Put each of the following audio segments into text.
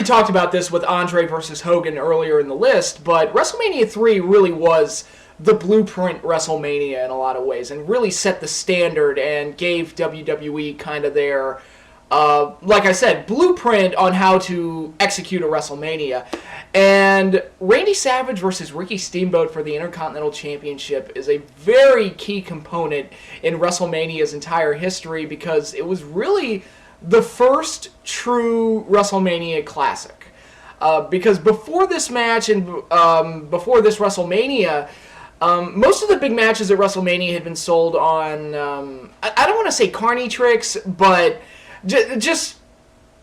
already talked about this with Andre versus Hogan earlier in the list, but WrestleMania 3 really was the blueprint WrestleMania in a lot of ways, and really set the standard and gave WWE kind of their, like I said, blueprint on how to execute a WrestleMania. And Randy Savage versus Ricky Steamboat for the Intercontinental Championship is a very key component in WrestleMania's entire history, because it was really the first true WrestleMania classic. Because before this match and before this WrestleMania, most of the big matches at WrestleMania had been sold on, I don't want to say carny tricks, but just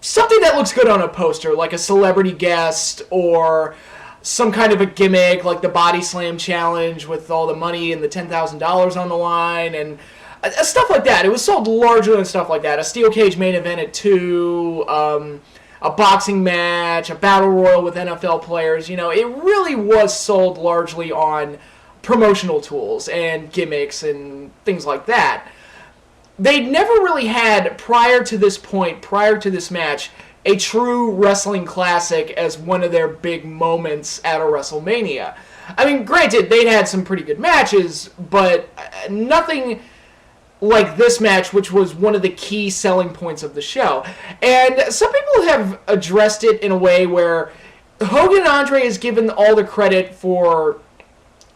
something that looks good on a poster, like a celebrity guest or some kind of a gimmick, like the Body Slam Challenge with all the money and the $10,000 on the line, and stuff like that. It was sold largely on stuff like that. A steel cage main event at 2, a boxing match, a battle royal with NFL players. You know, it really was sold largely on promotional tools and gimmicks and things like that. They'd never really had, prior to this point, prior to this match, a true wrestling classic as one of their big moments at a WrestleMania. I mean, granted, they'd had some pretty good matches, but nothing like this match, which was one of the key selling points of the show. And some people have addressed it in a way where Hogan and Andre is given all the credit for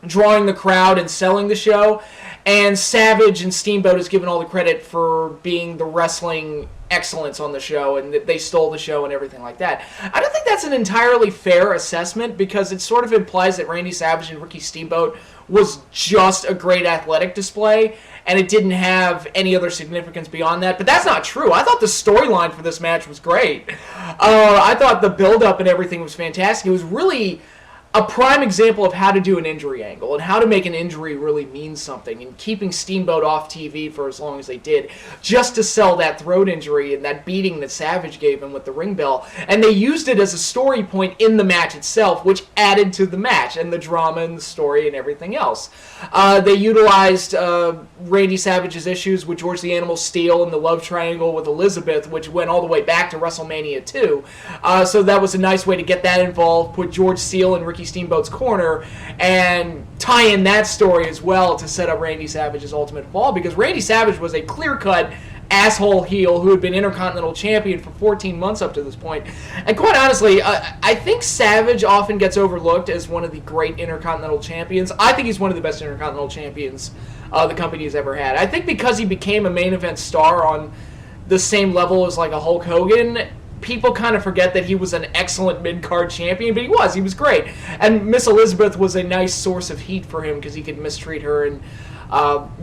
drawing the crowd and selling the show, and Savage and Steamboat is given all the credit for being the wrestling excellence on the show, and that they stole the show and everything like that. I don't think that's an entirely fair assessment, because it sort of implies that Randy Savage and Ricky Steamboat was just a great athletic display, and it didn't have any other significance beyond that. But that's not true. I thought the storyline for this match was great. I thought the build-up and everything was fantastic. It was really a prime example of how to do an injury angle and how to make an injury really mean something, and keeping Steamboat off TV for as long as they did just to sell that throat injury and that beating that Savage gave him with the ring bell. And they used it as a story point in the match itself, which added to the match and the drama and the story and everything else. They utilized Randy Savage's issues with George the Animal Steele and the love triangle with Elizabeth, which went all the way back to WrestleMania 2. So that was a nice way to get that involved, put George Steele and Ricky Steamboat's corner, and tie in that story as well to set up Randy Savage's ultimate fall, because Randy Savage was a clear-cut asshole heel who had been Intercontinental Champion for 14 months up to this point. And quite honestly, I think Savage often gets overlooked as one of the great Intercontinental Champions. I think he's one of the best Intercontinental Champions the company's ever had. I think because he became a main event star on the same level as like a Hulk Hogan, people kind of forget that he was an excellent mid-card champion, but he was great. And Miss Elizabeth was a nice source of heat for him, because he could mistreat her and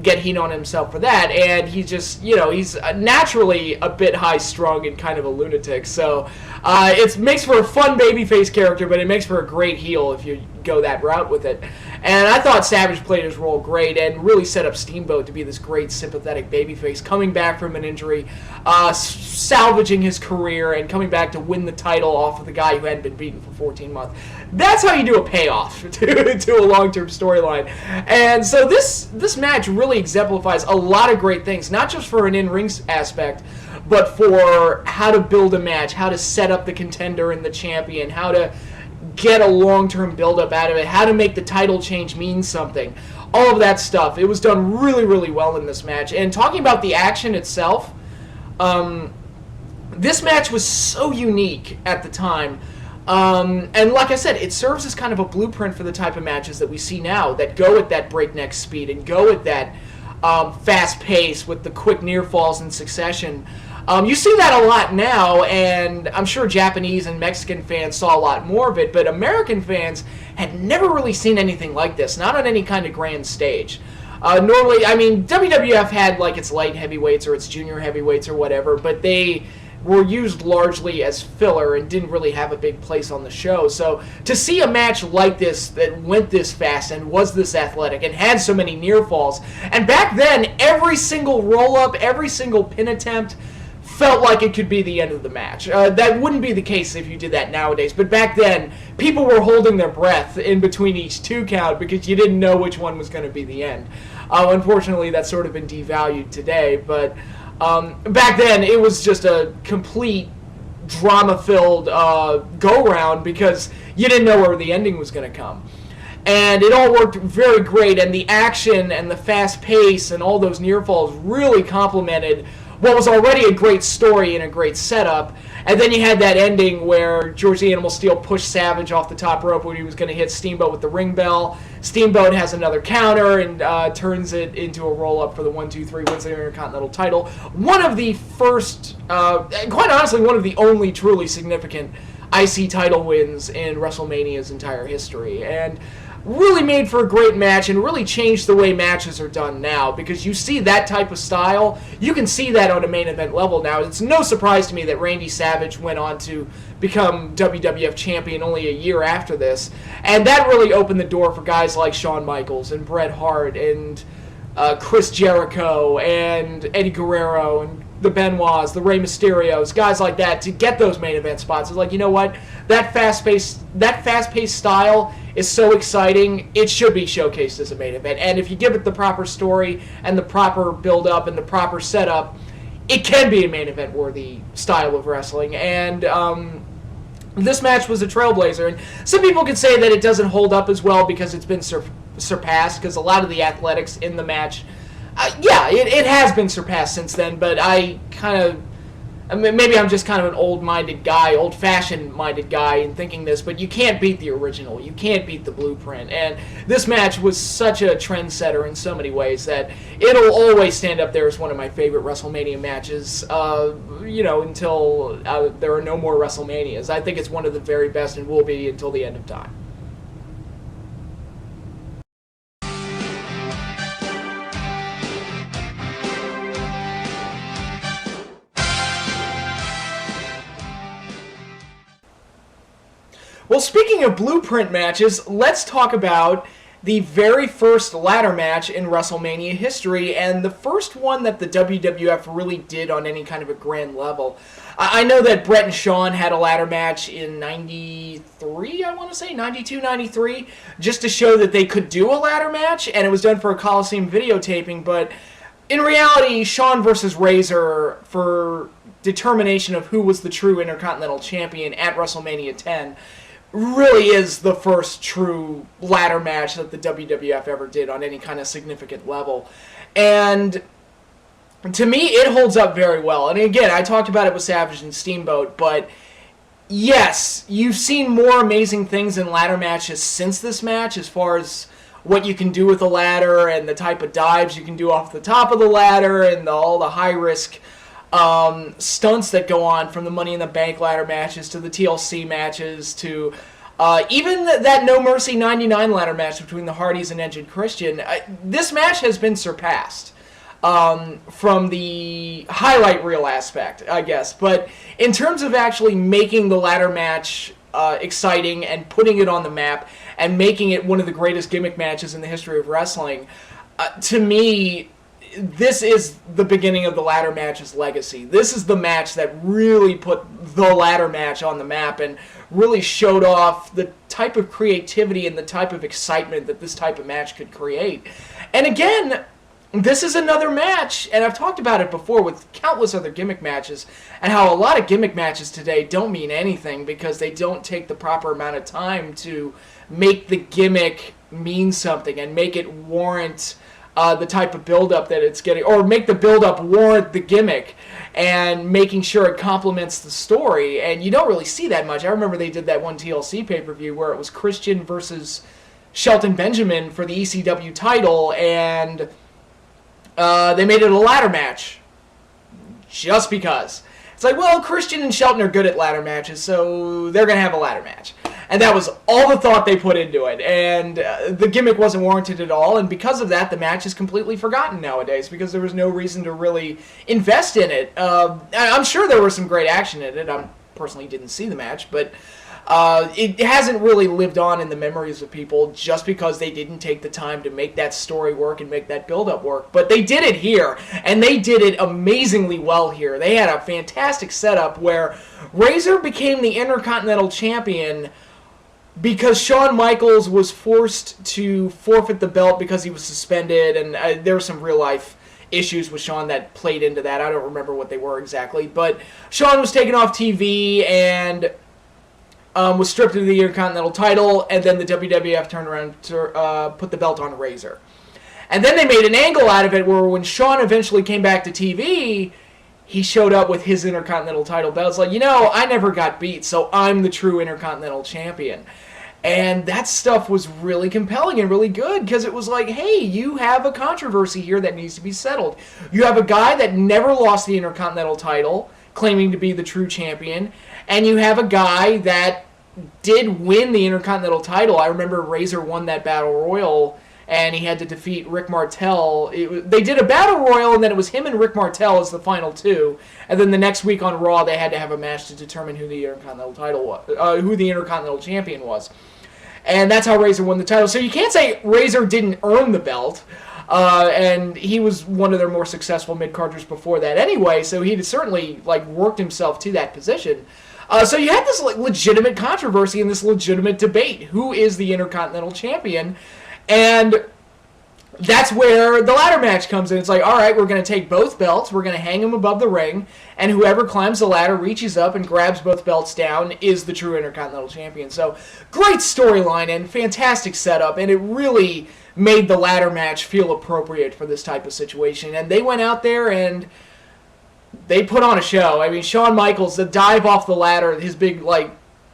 get heat on himself for that. And he just, he's naturally a bit high-strung and kind of a lunatic. So it makes for a fun babyface character, but it makes for a great heel if you go that route with it. And I thought Savage played his role great and really set up Steamboat to be this great sympathetic babyface, coming back from an injury, salvaging his career, and coming back to win the title off of the guy who hadn't been beaten for 14 months. That's how you do a payoff to a long-term storyline. And so this match really exemplifies a lot of great things, not just for an in-ring aspect, but for how to build a match, how to set up the contender and the champion, how to get a long-term build-up out of it, how to make the title change mean something. All of that stuff. It was done really, really well in this match. And talking about the action itself, this match was so unique at the time. And like I said, it serves as kind of a blueprint for the type of matches that we see now, that go at that breakneck speed and go at that fast pace with the quick near falls in succession. You see that a lot now, and I'm sure Japanese and Mexican fans saw a lot more of it, but American fans had never really seen anything like this, not on any kind of grand stage. Normally, I mean, WWF had like its light heavyweights or its junior heavyweights or whatever, but they were used largely as filler and didn't really have a big place on the show. So to see a match like this that went this fast and was this athletic and had so many near falls, and back then every single roll-up, every single pin attempt felt like it could be the end of the match. That wouldn't be the case if you did that nowadays, but back then people were holding their breath in between each 2 count because you didn't know which one was going to be the end. Unfortunately, that's sort of been devalued today, but back then it was just a complete drama-filled go-round because you didn't know where the ending was going to come. And it all worked very great, and the action and the fast pace and all those near falls really complemented what was already a great story and a great setup. And then you had that ending where George the Animal Steel pushed Savage off the top rope when he was going to hit Steamboat with the ring bell. Steamboat has another counter and turns it into a roll-up for the 1-2-3, wins the Intercontinental title. One of the first, quite honestly, one of the only truly significant IC title wins in WrestleMania's entire history. And really made for a great match and really changed the way matches are done now, because you see that type of style, you can see that on a main event level now. It's no surprise to me that Randy Savage went on to become WWF champion only a year after this, and that really opened the door for guys like Shawn Michaels and Bret Hart and Chris Jericho and Eddie Guerrero and the Benoits, the Rey Mysterios, guys like that, to get those main event spots. It's like, you know what? That fast-paced style is so exciting, it should be showcased as a main event. And if you give it the proper story and the proper build-up and the proper setup, it can be a main event-worthy style of wrestling. And this match was a trailblazer. And some people could say that it doesn't hold up as well because it's been surpassed, because a lot of the athletics in the match, it has been surpassed since then, but maybe I'm just kind of an old-fashioned minded guy in thinking this, but you can't beat the original. You can't beat the blueprint. And this match was such a trendsetter in so many ways that it'll always stand up there as one of my favorite WrestleMania matches, until there are no more WrestleManias. I think it's one of the very best and will be until the end of time. Well, speaking of blueprint matches, let's talk about the very first ladder match in WrestleMania history, and the first one that the WWF really did on any kind of a grand level. I know that Bret and Shawn had a ladder match in 93, I want to say, 92, 93, just to show that they could do a ladder match, and it was done for a Coliseum videotaping, but in reality, Shawn versus Razor for determination of who was the true Intercontinental Champion at WrestleMania 10 really is the first true ladder match that the WWF ever did on any kind of significant level. And to me, it holds up very well. And again, I talked about it with Savage and Steamboat, but yes, you've seen more amazing things in ladder matches since this match, as far as what you can do with a ladder and the type of dives you can do off the top of the ladder and all the high-risk stunts that go on, from the Money in the Bank ladder matches to the TLC matches to even that No Mercy 99 ladder match between the Hardys and Edge and Christian. This match has been surpassed from the highlight reel aspect, I guess. But in terms of actually making the ladder match exciting and putting it on the map and making it one of the greatest gimmick matches in the history of wrestling, to me, this is the beginning of the ladder match's legacy. This is the match that really put the ladder match on the map and really showed off the type of creativity and the type of excitement that this type of match could create. And again, this is another match, and I've talked about it before with countless other gimmick matches, and how a lot of gimmick matches today don't mean anything because they don't take the proper amount of time to make the gimmick mean something and make it warrant the type of build-up that it's getting, or make the build-up warrant the gimmick, and making sure it complements the story. And you don't really see that much. I remember they did that one TLC pay-per-view where it was Christian versus Shelton Benjamin for the ECW title, and they made it a ladder match just because. It's like, well, Christian and Shelton are good at ladder matches, so they're going to have a ladder match. And that was all the thought they put into it. And the gimmick wasn't warranted at all. And because of that, the match is completely forgotten nowadays because there was no reason to really invest in it. I'm sure there was some great action in it. I personally didn't see the match, but it hasn't really lived on in the memories of people just because they didn't take the time to make that story work and make that build-up work. But they did it here, and they did it amazingly well here. They had a fantastic setup where Razor became the Intercontinental Champion because Shawn Michaels was forced to forfeit the belt because he was suspended, and there were some real-life issues with Shawn that played into that. I don't remember what they were exactly, but Shawn was taken off TV and was stripped of the Intercontinental title, and then the WWF turned around to put the belt on Razor. And then they made an angle out of it where when Shawn eventually came back to TV, he showed up with his Intercontinental title belt. It's like, I never got beat, so I'm the true Intercontinental Champion. And that stuff was really compelling and really good because it was like, hey, you have a controversy here that needs to be settled. You have a guy that never lost the Intercontinental title, claiming to be the true champion, and you have a guy that did win the Intercontinental title. I remember Razor won that Battle Royal, and he had to defeat Rick Martel. They did a Battle Royal, and then it was him and Rick Martel as the final two. And then the next week on Raw, they had to have a match to determine who the Intercontinental title was, who the Intercontinental Champion was. And that's how Razor won the title. So you can't say Razor didn't earn the belt. And he was one of their more successful mid-carders before that anyway, so he'd certainly worked himself to that position. So you had this legitimate controversy and this legitimate debate. Who is the Intercontinental Champion? And that's where the ladder match comes in. It's like, all right, we're going to take both belts, we're going to hang them above the ring, and whoever climbs the ladder, reaches up, and grabs both belts down is the true Intercontinental Champion. So great storyline and fantastic setup, and it really made the ladder match feel appropriate for this type of situation. And they went out there and they put on a show. I mean, Shawn Michaels, the dive off the ladder, his big,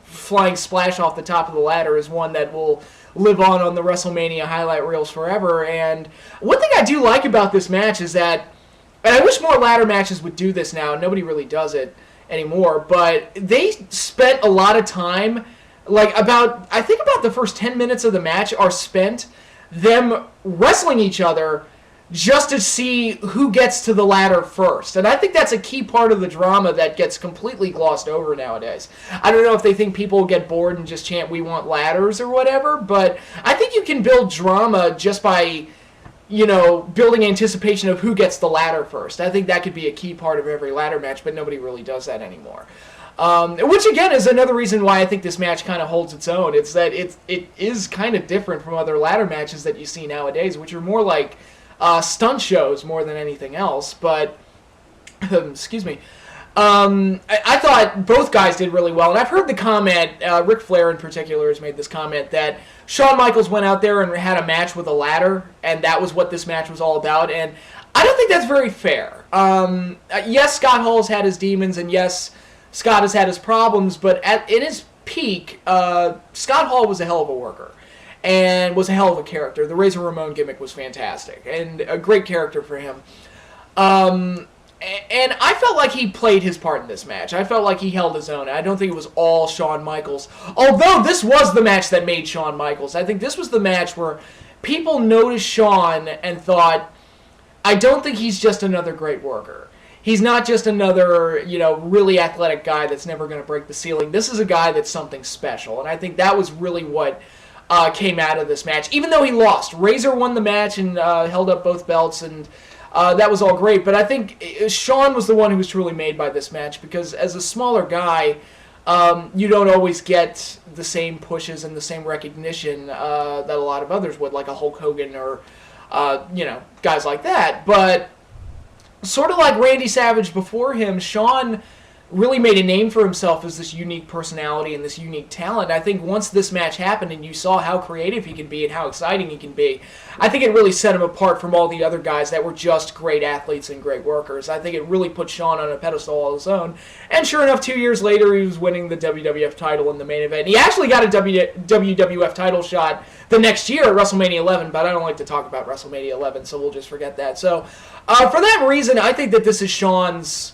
flying splash off the top of the ladder is one that will live on the WrestleMania highlight reels forever. And one thing I do like about this match is that, and I wish more ladder matches would do this now, nobody really does it anymore, but they spent a lot of time, I think about the first 10 minutes of the match are spent them wrestling each other just to see who gets to the ladder first. And I think that's a key part of the drama that gets completely glossed over nowadays. I don't know if they think people get bored and just chant, "We want ladders" or whatever, but I think you can build drama just by, building anticipation of who gets the ladder first. I think that could be a key part of every ladder match, but nobody really does that anymore. Which again is another reason why I think this match kind of holds its own. It's that it is kind of different from other ladder matches that you see nowadays, which are more like stunt shows more than anything else. But excuse me, I thought both guys did really well, and I've heard the comment. Ric Flair in particular has made this comment that Shawn Michaels went out there and had a match with a ladder, and that was what this match was all about. And I don't think that's very fair. Yes, Scott Hall's had his demons, and yes, Scott has had his problems, but in his peak, Scott Hall was a hell of a worker and was a hell of a character. The Razor Ramon gimmick was fantastic and a great character for him. And I felt like he played his part in this match. I felt like he held his own. I don't think it was all Shawn Michaels. Although this was the match that made Shawn Michaels. I think this was the match where people noticed Shawn and thought, I don't think he's just another great worker. He's not just another, really athletic guy that's never going to break the ceiling. This is a guy that's something special. And I think that was really what came out of this match. Even though he lost. Razor won the match and held up both belts, and that was all great. But I think Shawn was the one who was truly made by this match, because as a smaller guy, you don't always get the same pushes and the same recognition that a lot of others would, like a Hulk Hogan or, guys like that. But sort of like Randy Savage before him, Shawn really made a name for himself as this unique personality and this unique talent. I think once this match happened and you saw how creative he can be and how exciting he can be, I think it really set him apart from all the other guys that were just great athletes and great workers. I think it really put Shawn on a pedestal all his own. And sure enough, 2 years later, he was winning the WWF title in the main event. He actually got a WWF title shot the next year at WrestleMania 11, but I don't like to talk about WrestleMania 11, so we'll just forget that. So for that reason, I think that this is Shawn's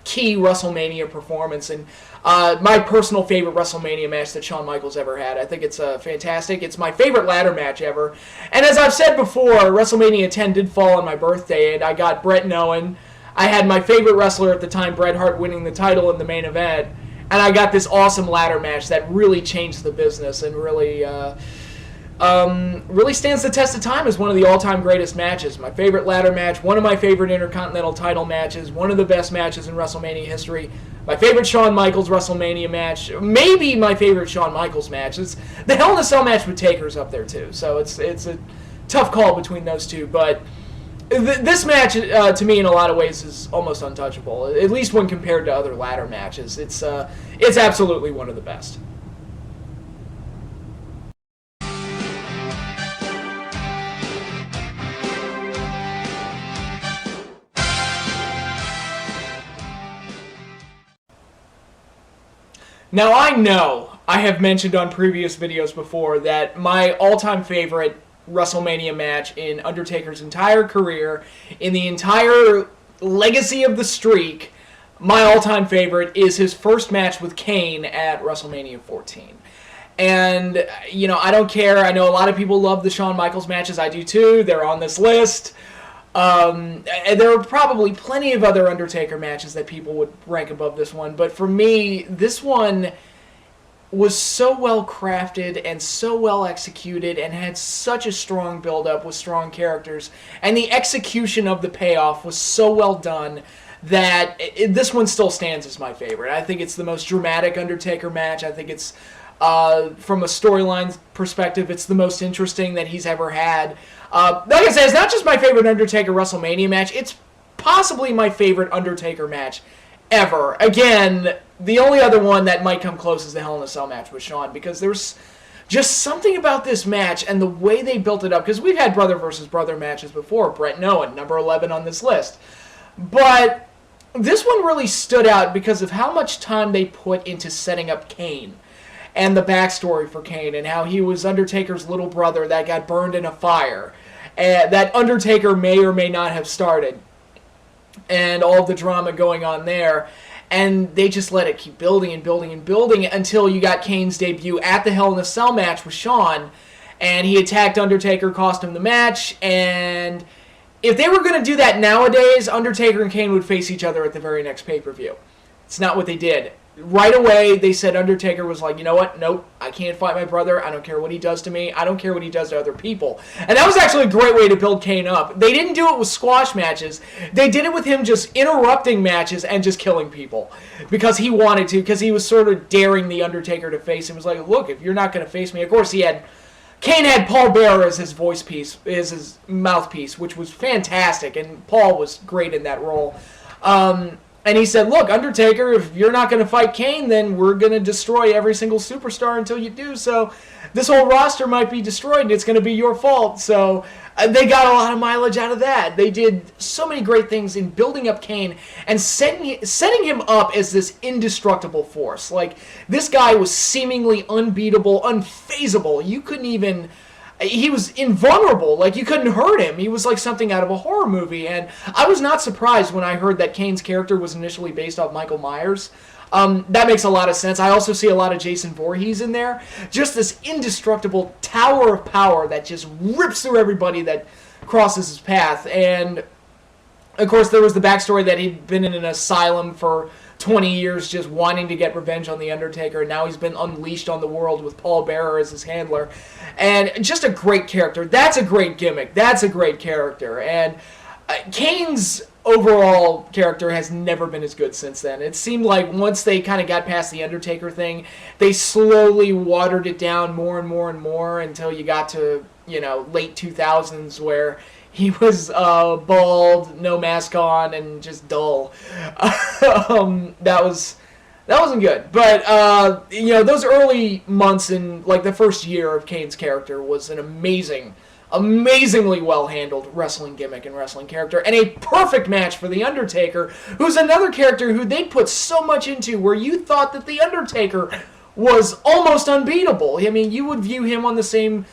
key WrestleMania performance, and my personal favorite WrestleMania match that Shawn Michaels ever had. I think it's fantastic. It's my favorite ladder match ever. And as I've said before, WrestleMania 10 did fall on my birthday, and I got Bret and Owen. I had my favorite wrestler at the time, Bret Hart, winning the title in the main event, and I got this awesome ladder match that really changed the business and really stands the test of time as one of the all-time greatest matches. My favorite ladder match, one of my favorite Intercontinental title matches, one of the best matches in WrestleMania history, my favorite Shawn Michaels WrestleMania match, maybe my favorite Shawn Michaels match. It's the Hell in a Cell match with Taker's up there too, so it's a tough call between those two, but This match, to me, in a lot of ways, is almost untouchable. At least when compared to other ladder matches, it's absolutely one of the best. Now, I know I have mentioned on previous videos before that my all-time favorite WrestleMania match in Undertaker's entire career, in the entire legacy of the streak, my all-time favorite is his first match with Kane at WrestleMania 14. And, you know, I don't care. I know a lot of people love the Shawn Michaels matches. I do too. They're on this list. And there are probably plenty of other Undertaker matches that people would rank above this one. But for me, this one was so well crafted and so well executed and had such a strong build-up with strong characters. And the execution of the payoff was so well done that this one still stands as my favorite. I think it's the most dramatic Undertaker match. I think it's, from a storyline perspective, it's the most interesting that he's ever had. Like I said, it's not just my favorite Undertaker WrestleMania match, it's possibly my favorite Undertaker match ever. Again, the only other one that might come close is the Hell in a Cell match with Shawn, because there's just something about this match and the way they built it up, because we've had brother versus brother matches before, Bret and Owen, number 11 on this list. But this one really stood out because of how much time they put into setting up Kane and the backstory for Kane and how he was Undertaker's little brother that got burned in a fire that Undertaker may or may not have started, and all of the drama going on there. And they just let it keep building and building and building until you got Kane's debut at the Hell in a Cell match with Shawn, and he attacked Undertaker, cost him the match. And if they were going to do that nowadays, Undertaker and Kane would face each other at the very next pay-per-view. It's not what they did. Right away, they said Undertaker was like, you know what? Nope, I can't fight my brother. I don't care what he does to me. I don't care what he does to other people. And that was actually a great way to build Kane up. They didn't do it with squash matches. They did it with him just interrupting matches and just killing people because he wanted to, because he was sort of daring the Undertaker to face him. He was like, look, if you're not going to face me. Of course, Kane had Paul Bearer as his voice piece, as his mouthpiece, which was fantastic, and Paul was great in that role. And he said, look, Undertaker, if you're not going to fight Kane, then we're going to destroy every single superstar until you do. So this whole roster might be destroyed, and it's going to be your fault. So they got a lot of mileage out of that. They did so many great things in building up Kane and setting him up as this indestructible force. Like, this guy was seemingly unbeatable, unfazable. You couldn't even... He was invulnerable. Like, you couldn't hurt him. He was like something out of a horror movie. And I was not surprised when I heard that Kane's character was initially based off Michael Myers. That makes a lot of sense. I also see a lot of Jason Voorhees in there. Just this indestructible tower of power that just rips through everybody that crosses his path. And, of course, there was the backstory that he'd been in an asylum for 20 years just wanting to get revenge on The Undertaker, and now he's been unleashed on the world with Paul Bearer as his handler. And just a great character. That's a great gimmick. That's a great character. And Kane's overall character has never been as good since then. It seemed like once they kind of got past the Undertaker thing, they slowly watered it down more and more and more until you got to, late 2000s where he was bald, no mask on, and just dull. That wasn't good. But, those early months in, like, the first year of Kane's character was an amazingly well-handled wrestling gimmick and wrestling character, and a perfect match for The Undertaker, who's another character who they put so much into, where you thought that The Undertaker was almost unbeatable. I mean, you would view him on the same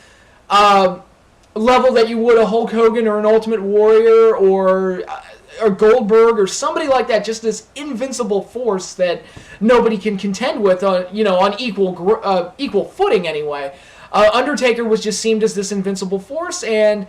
level that you would a Hulk Hogan or an Ultimate Warrior or Goldberg or somebody like that, just this invincible force that nobody can contend with on equal footing anyway. Undertaker was just seemed as this invincible force, and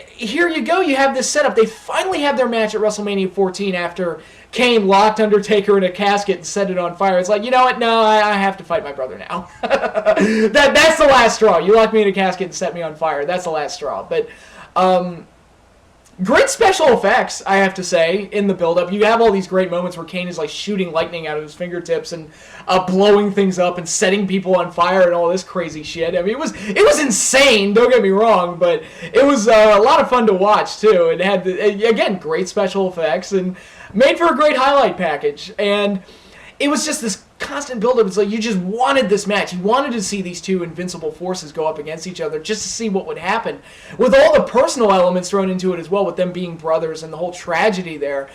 here you go, you have this setup. They finally have their match at WrestleMania 14 after Kane locked Undertaker in a casket and set it on fire. It's like, you know what, no, I have to fight my brother now. That's the last straw. You locked me in a casket and set me on fire. That's the last straw. But Great special effects, I have to say, in the build-up. You have all these great moments where Kane is like shooting lightning out of his fingertips and blowing things up and setting people on fire and all this crazy shit. I mean, it was insane. Don't get me wrong, but it was a lot of fun to watch too. It had again great special effects and made for a great highlight package. And it was just this constant build-up. It's like you just wanted this match. You wanted to see these two invincible forces go up against each other just to see what would happen. With all the personal elements thrown into it as well, with them being brothers and the whole tragedy there.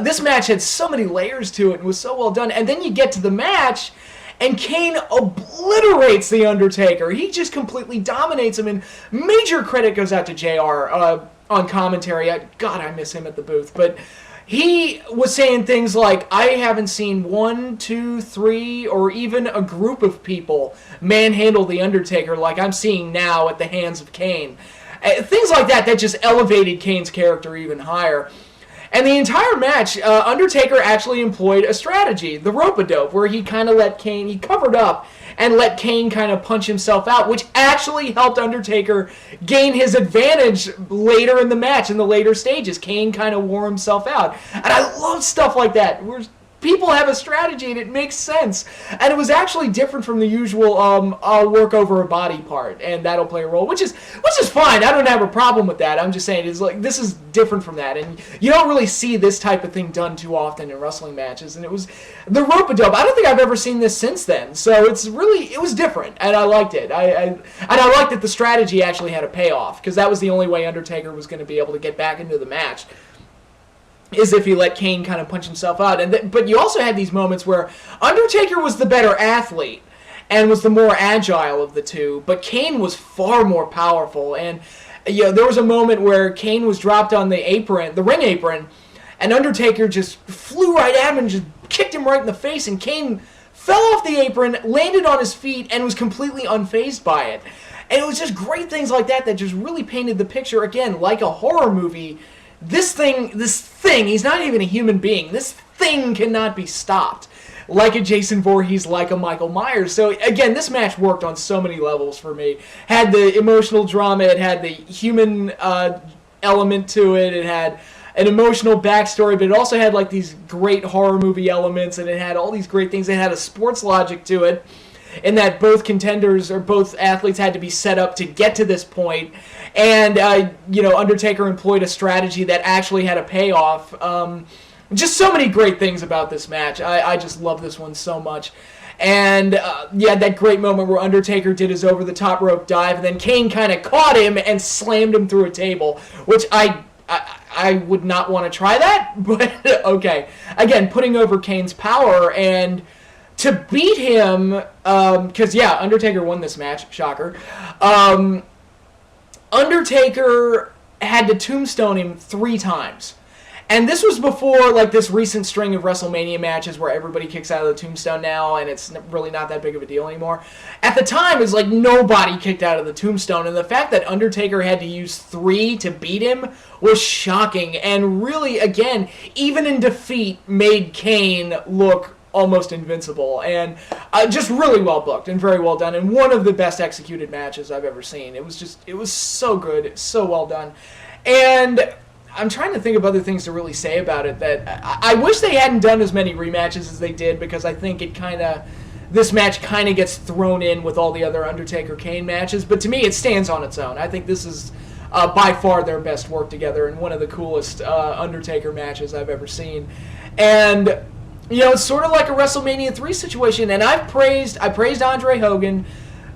This match had so many layers to it and was so well done. And then you get to the match, and Kane obliterates The Undertaker. He just completely dominates him, and major credit goes out to JR on commentary. God, I miss him at the booth. But he was saying things like, I haven't seen 1, 2, 3, or even a group of people manhandle The Undertaker like I'm seeing now at the hands of Kane. Things like that just elevated Kane's character even higher. And the entire match, Undertaker actually employed a strategy, the rope-a-dope, where he kind of let Kane, he covered up and let Kane kind of punch himself out, which actually helped Undertaker gain his advantage later in the match, in the later stages. Kane kind of wore himself out. And I love stuff like that, where people have a strategy and it makes sense. And it was actually different from the usual, I'll work over a body part and that'll play a role, which is fine. I don't have a problem with that. I'm just saying, it's like, this is different from that. And you don't really see this type of thing done too often in wrestling matches. And it was the rope-a-dope. I don't think I've ever seen this since then. So it was different, and I liked it. And I liked that the strategy actually had a payoff, because that was the only way Undertaker was going to be able to get back into the match, is if he let Kane kind of punch himself out. But you also had these moments where Undertaker was the better athlete and was the more agile of the two, but Kane was far more powerful. And there was a moment where Kane was dropped on the apron, the ring apron, and Undertaker just flew right at him and just kicked him right in the face, and Kane fell off the apron, landed on his feet, and was completely unfazed by it. And it was just great things like that just really painted the picture, again, like a horror movie. This thing, he's not even a human being. This thing cannot be stopped. Like a Jason Voorhees, like a Michael Myers. So, again, this match worked on so many levels for me. Had the emotional drama, it had the human element to it, it had an emotional backstory, but it also had like these great horror movie elements, and it had all these great things. It had a sports logic to it, in that both contenders or both athletes had to be set up to get to this point. And, Undertaker employed a strategy that actually had a payoff. Just so many great things about this match. I just love this one so much. And, that great moment where Undertaker did his over-the-top rope dive, and then Kane kind of caught him and slammed him through a table, which I would not want to try that, but okay. Again, putting over Kane's power, and to beat him, because, Undertaker won this match, shocker. Undertaker had to tombstone him 3 times. And this was before, like, this recent string of WrestleMania matches where everybody kicks out of the tombstone now, and it's really not that big of a deal anymore. At the time, it's like nobody kicked out of the tombstone, and the fact that Undertaker had to use 3 to beat him was shocking, and really, again, even in defeat, made Kane look almost invincible, and just really well booked and very well done, and one of the best executed matches I've ever seen. It was so good, so well done. And I'm trying to think of other things to really say about it, that I wish they hadn't done as many rematches as they did, because I think this match kind of gets thrown in with all the other Undertaker-Kane matches, but to me it stands on its own. I think this is by far their best work together, and one of the coolest Undertaker matches I've ever seen. And it's sort of like a WrestleMania 3 situation, and I praised Andre Hogan,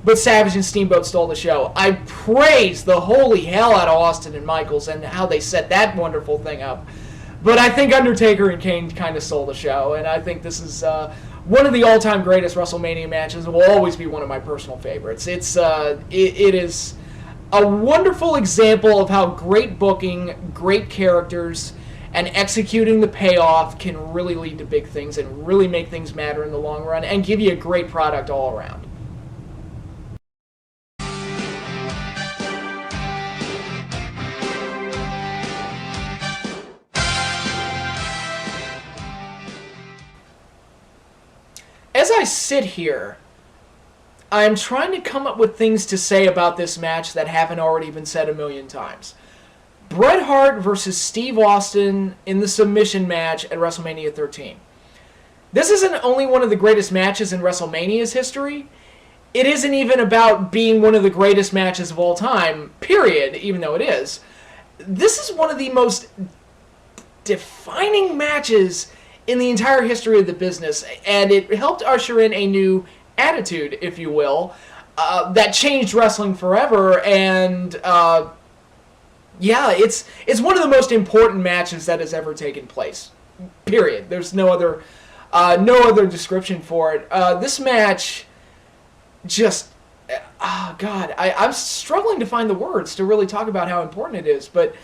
but Savage and Steamboat stole the show. I praised the holy hell out of Austin and Michaels and how they set that wonderful thing up. But I think Undertaker and Kane kind of stole the show, and I think this is one of the all-time greatest WrestleMania matches. It will always be one of my personal favorites. It is a wonderful example of how great booking, great characters, and executing the payoff can really lead to big things and really make things matter in the long run and give you a great product all around. As I sit here, I'm trying to come up with things to say about this match that haven't already been said a million times. Bret Hart versus Steve Austin in the submission match at WrestleMania 13. This isn't only one of the greatest matches in WrestleMania's history. It isn't even about being one of the greatest matches of all time, period, even though it is. This is one of the most defining matches in the entire history of the business, and it helped usher in a new attitude, if you will, that changed wrestling forever. And it's one of the most important matches that has ever taken place. Period. There's no other description for it. This match just, I'm struggling to find the words to really talk about how important it is, but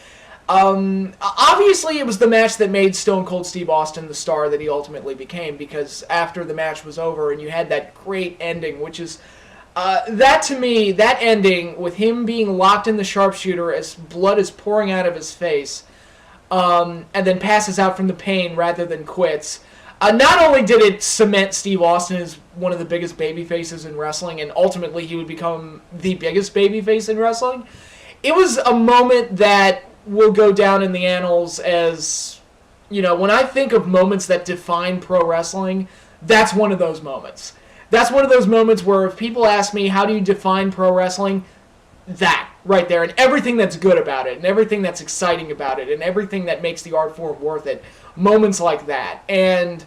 obviously it was the match that made Stone Cold Steve Austin the star that he ultimately became, because after the match was over and you had that great ending, which is, that to me, that ending with him being locked in the sharpshooter as blood is pouring out of his face, and then passes out from the pain rather than quits. Not only did it cement Steve Austin as one of the biggest babyfaces in wrestling, and ultimately he would become the biggest babyface in wrestling, it was a moment that will go down in the annals as, when I think of moments that define pro wrestling, that's one of those moments. That's one of those moments where if people ask me, how do you define pro wrestling? That, right there, and everything that's good about it, and everything that's exciting about it, and everything that makes the art form worth it. Moments like that. And,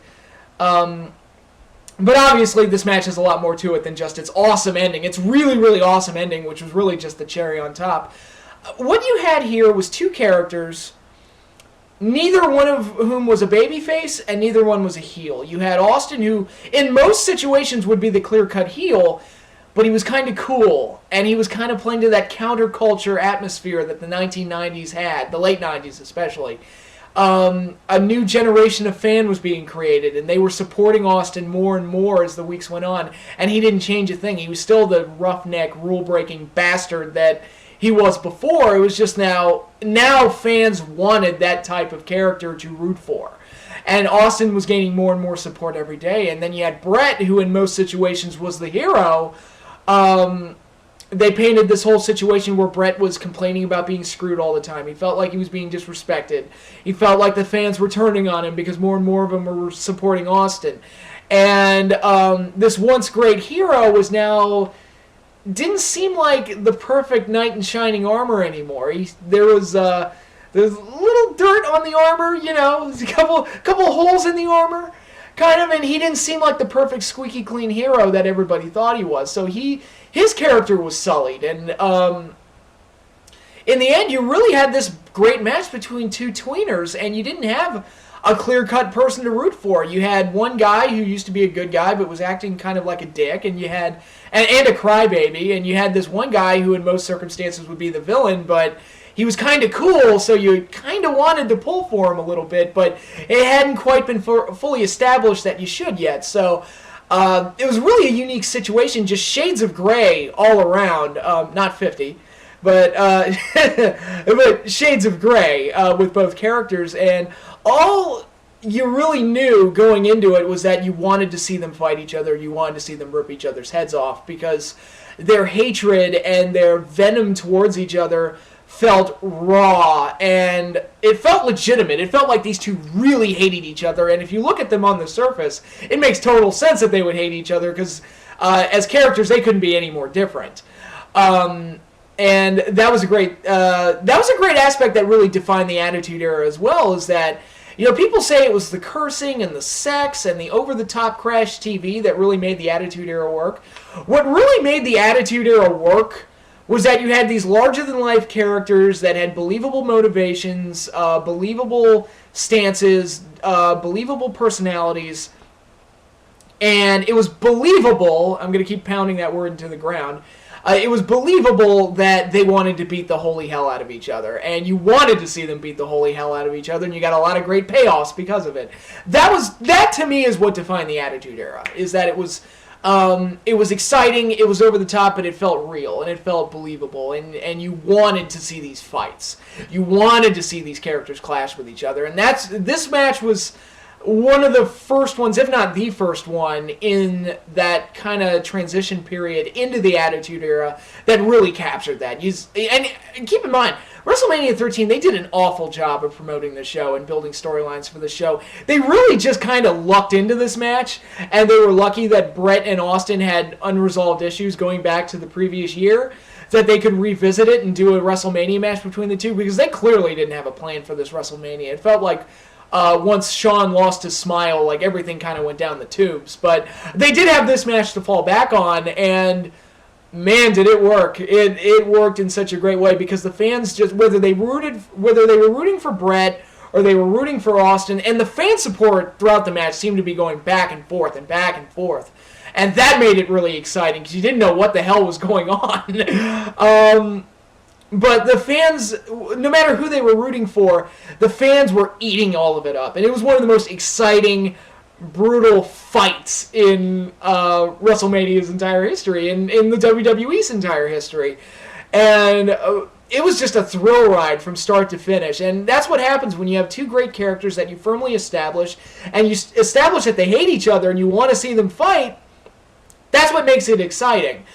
but obviously this match has a lot more to it than just its awesome ending. It's really, really awesome ending, which was really just the cherry on top. What you had here was two characters, neither one of whom was a babyface, and neither one was a heel. You had Austin, who in most situations would be the clear-cut heel, but he was kind of cool, and he was kind of playing to that counterculture atmosphere that the 1990s had, the late 90s especially. A new generation of fan was being created, and they were supporting Austin more and more as the weeks went on, and he didn't change a thing. He was still the roughneck, rule-breaking bastard that he was before. It was just now fans wanted that type of character to root for. And Austin was gaining more and more support every day. And then you had Bret, who in most situations was the hero. They painted this whole situation where Bret was complaining about being screwed all the time. He felt like he was being disrespected. He felt like the fans were turning on him because more and more of them were supporting Austin. And this once great hero was now... didn't seem like the perfect knight in shining armor anymore. There was a little dirt on the armor, there's a couple holes in the armor, kind of, and he didn't seem like the perfect squeaky clean hero that everybody thought he was. So his character was sullied, and in the end, you really had this great match between two tweeners, and you didn't have a clear-cut person to root for. You had one guy who used to be a good guy but was acting kind of like a dick, and you had and a crybaby, and you had this one guy who in most circumstances would be the villain, but he was kind of cool, so you kind of wanted to pull for him a little bit, but it hadn't quite been fully established that you should yet. So it was really a unique situation, just shades of gray all around, not 50. But shades of gray with both characters, and all you really knew going into it was that you wanted to see them fight each other, you wanted to see them rip each other's heads off, because their hatred and their venom towards each other felt raw, and it felt legitimate. It felt like these two really hated each other, and if you look at them on the surface, it makes total sense that they would hate each other, because as characters, they couldn't be any more different. And that was a great aspect that really defined the Attitude Era as well, is that, people say it was the cursing and the sex and the over-the-top crash TV that really made the Attitude Era work. What really made the Attitude Era work was that you had these larger-than-life characters that had believable motivations, believable stances, believable personalities, and it was believable, I'm going to keep pounding that word into the ground, it was believable that they wanted to beat the holy hell out of each other, and you wanted to see them beat the holy hell out of each other, and you got a lot of great payoffs because of it. That to me is what defined the Attitude Era, is that it was exciting, it was over the top, but it felt real, and it felt believable, and you wanted to see these fights. You wanted to see these characters clash with each other, and this match was one of the first ones, if not the first one, in that kind of transition period into the Attitude Era that really captured that. And keep in mind, WrestleMania 13, they did an awful job of promoting the show and building storylines for the show. They really just kind of lucked into this match, and they were lucky that Brett and Austin had unresolved issues going back to the previous year, that they could revisit it and do a WrestleMania match between the two, because they clearly didn't have a plan for this WrestleMania. It felt like once Shawn lost his smile, like everything kind of went down the tubes. But they did have this match to fall back on, and man, did it work. It worked in such a great way, because the fans just, whether they were rooting for Brett or they were rooting for Austin, and the fan support throughout the match seemed to be going back and forth and back and forth. And that made it really exciting, because you didn't know what the hell was going on. But the fans, no matter who they were rooting for, the fans were eating all of it up. And it was one of the most exciting, brutal fights in WrestleMania's entire history, in the WWE's entire history. And it was just a thrill ride from start to finish. And that's what happens when you have two great characters that you firmly establish, and you establish that they hate each other and you want to see them fight. That's what makes it exciting.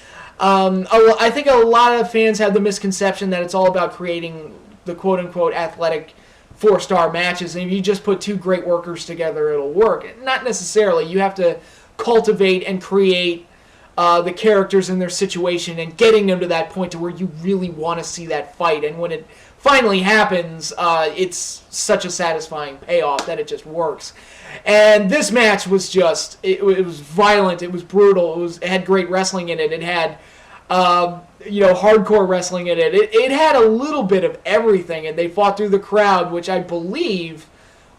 I think a lot of fans have the misconception that it's all about creating the quote-unquote athletic 4-star matches, and if you just put two great workers together, it'll work. Not necessarily. You have to cultivate and create the characters and their situation, and getting them to that point to where you really want to see that fight. And when it finally happens, it's such a satisfying payoff that it just works. And this match was just, it was violent, it was brutal, it had great wrestling in it, it had, hardcore wrestling in it. It had a little bit of everything, and they fought through the crowd, which I believe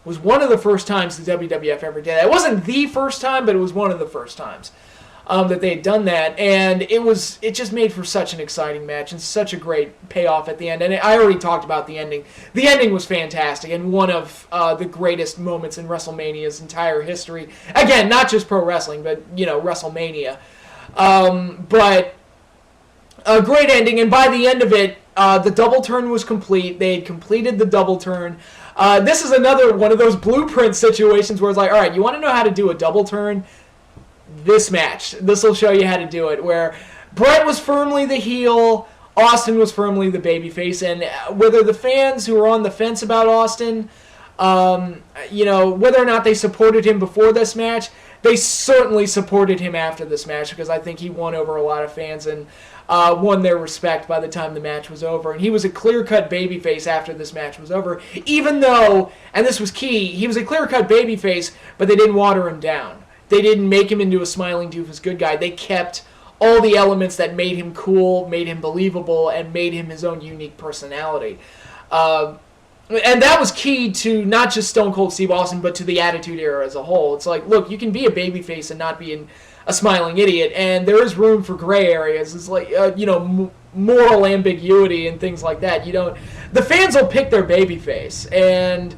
was one of the first times the WWF ever did that. It wasn't the first time, but it was one of the first times that they had done that, and it just made for such an exciting match and such a great payoff at the end. And I already talked about the ending. The ending was fantastic and one of the greatest moments in WrestleMania's entire history. Again, not just pro wrestling, but WrestleMania. But a great ending, and by the end of it, the double turn was complete. They had completed the double turn. This is another one of those blueprint situations where it's like, all right, you want to know how to do a double turn? This match. This will show you how to do it, where Brett was firmly the heel, Austin was firmly the babyface, and whether the fans who were on the fence about Austin, whether or not they supported him before this match, they certainly supported him after this match, because I think he won over a lot of fans and won their respect by the time the match was over. And he was a clear-cut babyface after this match was over, even though, and this was key, he was a clear-cut babyface, but they didn't water him down. They didn't make him into a smiling doofus good guy. They kept all the elements that made him cool, made him believable, and made him his own unique personality. And that was key to not just Stone Cold Steve Austin, but to the Attitude Era as a whole. It's like, look, you can be a babyface and not be a smiling idiot, and there is room for gray areas. It's like, moral ambiguity and things like that. The fans will pick their babyface, and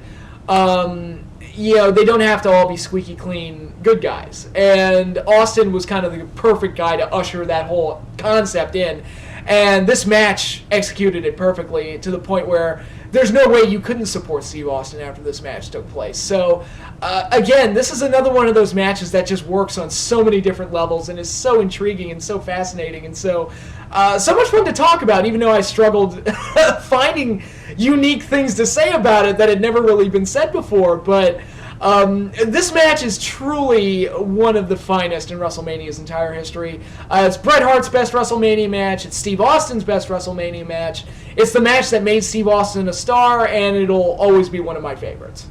they don't have to all be squeaky clean good guys. And Austin was kind of the perfect guy to usher that whole concept in. And this match executed it perfectly, to the point where there's no way you couldn't support Steve Austin after this match took place. So, again, this is another one of those matches that just works on so many different levels and is so intriguing and so fascinating and so much fun to talk about, even though I struggled finding unique things to say about it that had never really been said before. But this match is truly one of the finest in WrestleMania's entire history. It's Bret Hart's best WrestleMania match. It's Steve Austin's best WrestleMania match. It's the match that made Steve Austin a star, and it'll always be one of my favorites.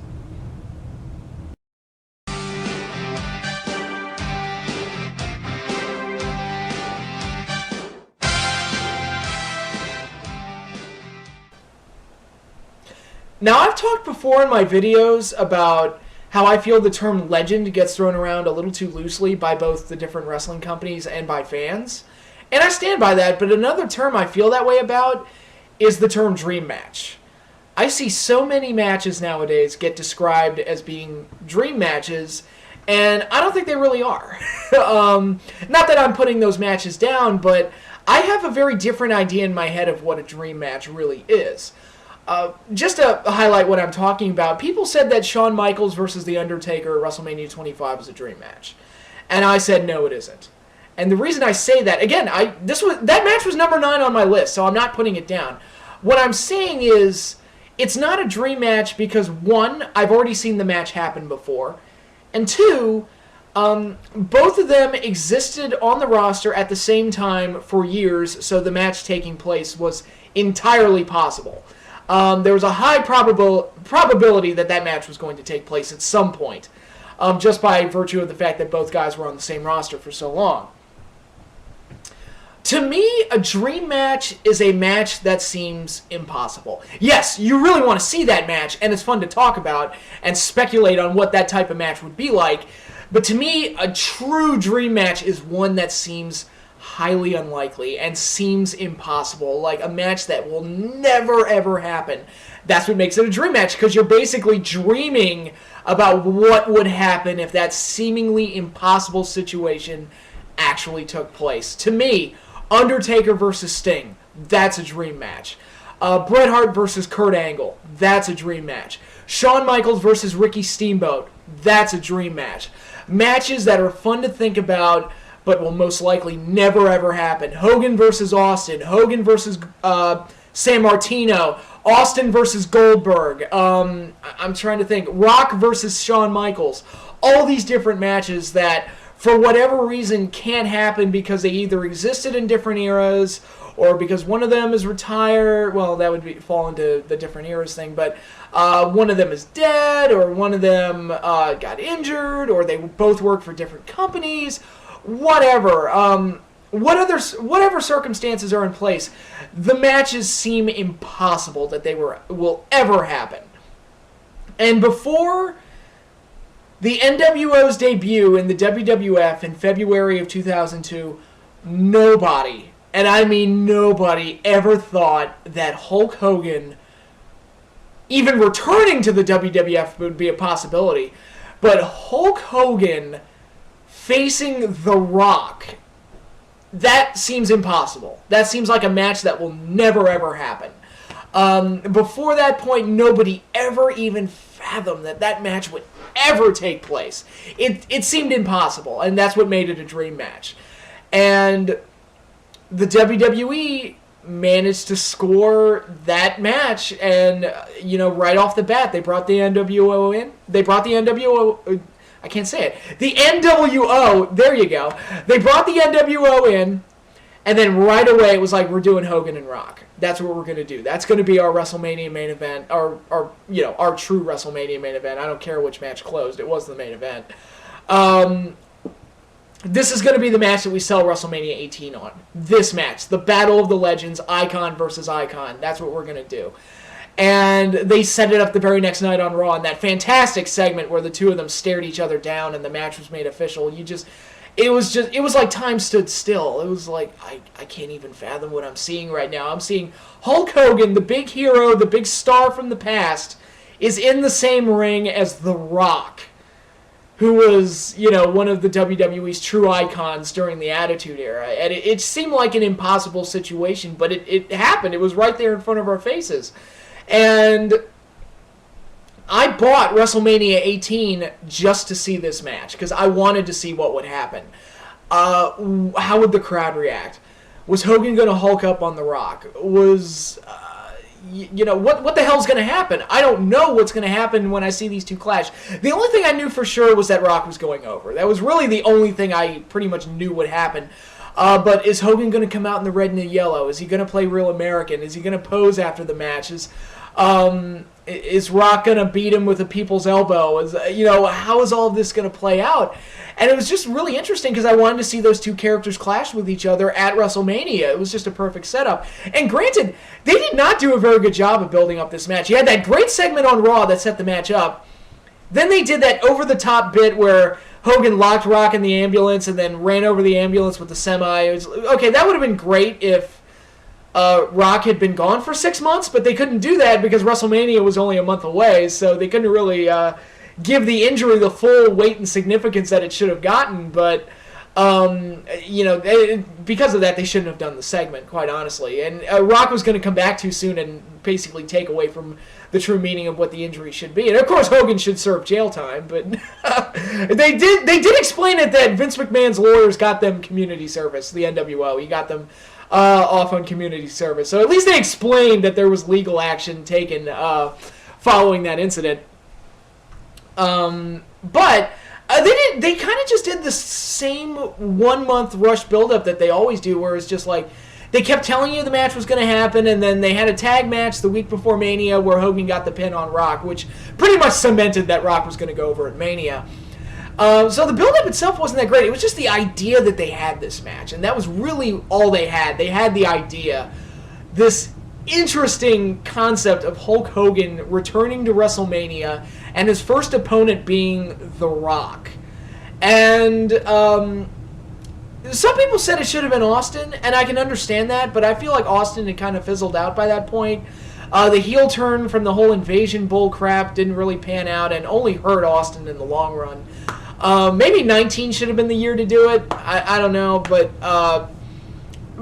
Now, I've talked before in my videos about how I feel the term legend gets thrown around a little too loosely by both the different wrestling companies and by fans. And I stand by that, but another term I feel that way about is the term dream match. I see so many matches nowadays get described as being dream matches, and I don't think they really are. Not that I'm putting those matches down, but I have a very different idea in my head of what a dream match really is. just to highlight what I'm talking about, people said that Shawn Michaels versus The Undertaker at WrestleMania 25 was a dream match. And I said, no, it isn't. And the reason I say that, again, that match was number 9 on my list, so I'm not putting it down. What I'm saying is, it's not a dream match because, 1, I've already seen the match happen before, and 2, both of them existed on the roster at the same time for years, so the match taking place was entirely possible. There was a high probability that match was going to take place at some point, just by virtue of the fact that both guys were on the same roster for so long. To me, a dream match is a match that seems impossible. Yes, you really want to see that match, and it's fun to talk about and speculate on what that type of match would be like, but to me, a true dream match is one that seems highly unlikely and seems impossible, like a match that will never ever happen. That's what makes it a dream match, because you're basically dreaming about what would happen if that seemingly impossible situation actually took place. To me, Undertaker versus Sting, that's a dream match. Bret Hart versus Kurt Angle, that's a dream match. Shawn Michaels versus Ricky Steamboat, that's a dream match. Matches that are fun to think about, but will most likely never ever happen. Hogan versus Austin, Hogan versus San Martino, Austin versus Goldberg, I'm trying to think, Rock versus Shawn Michaels. All these different matches that, for whatever reason, can't happen because they either existed in different eras or because one of them is retired. Well, that would fall into the different eras thing, but one of them is dead, or one of them got injured, or they both work for different companies. Whatever. Whatever circumstances are in place, the matches seem impossible that they will ever happen. And before the NWO's debut in the WWF in February of 2002, nobody, and I mean nobody, ever thought that Hulk Hogan even returning to the WWF would be a possibility. But Hulk Hogan facing The Rock, that seems impossible. That seems like a match that will never ever happen. Before that point, nobody ever even fathomed that match would ever take place. It seemed impossible, and that's what made it a dream match. And the WWE managed to score that match, and right off the bat, they brought the NWO in. They brought the NWO. I can't say it. The NWO. There you go. They brought the NWO in, and then right away it was like, we're doing Hogan and Rock. That's what we're going to do. That's going to be our WrestleMania main event, our true WrestleMania main event. I don't care which match closed. It was the main event. This is going to be the match that we sell WrestleMania 18 on. This match, the Battle of the Legends, Icon versus Icon. That's what we're going to do. And they set it up the very next night on Raw in that fantastic segment where the two of them stared each other down and the match was made official. It was like time stood still. It was like, I can't even fathom what I'm seeing right now. I'm seeing Hulk Hogan, the big hero, the big star from the past, is in the same ring as The Rock, who was, one of the WWE's true icons during the Attitude Era. And it seemed like an impossible situation, but it happened. It was right there in front of our faces. And I bought WrestleMania 18 just to see this match, because I wanted to see what would happen. How would the crowd react? Was Hogan going to Hulk up on The Rock? Was, what the hell's going to happen? I don't know what's going to happen when I see these two clash. The only thing I knew for sure was that Rock was going over. That was really the only thing I pretty much knew would happen. But is Hogan going to come out in the red and the yellow? Is he going to play Real American? Is he going to pose after the match? Is Rock going to beat him with a people's elbow? How is all of this going to play out? And it was just really interesting because I wanted to see those two characters clash with each other at WrestleMania. It was just a perfect setup. And granted, they did not do a very good job of building up this match. You had that great segment on Raw that set the match up. Then they did that over-the-top bit where Hogan locked Rock in the ambulance and then ran over the ambulance with the semi. Okay, that would have been great if Rock had been gone for 6 months, but they couldn't do that because WrestleMania was only a month away, so they couldn't really give the injury the full weight and significance that it should have gotten. But Because of that, they shouldn't have done the segment, quite honestly. And Rock was going to come back too soon and basically take away from the true meaning of what the injury should be. And of course, Hogan should serve jail time, but they did explain it that Vince McMahon's lawyers got them community service, the NWO. He got them off on community service. So at least they explained that there was legal action taken following that incident. But they kind of just did the same 1 month rush buildup that they always do, where it's just like they kept telling you the match was going to happen, and then they had a tag match the week before Mania where Hogan got the pin on Rock, which pretty much cemented that Rock was going to go over at Mania. So the buildup itself wasn't that great. It was just the idea that they had this match, and that was really all they had. They had the idea, this interesting concept of Hulk Hogan returning to WrestleMania and his first opponent being The Rock. And some people said it should have been Austin, and I can understand that, but I feel like Austin had kind of fizzled out by that point. The heel turn from the whole invasion bull crap didn't really pan out and only hurt Austin in the long run. Maybe 19 should have been the year to do it. I don't know, but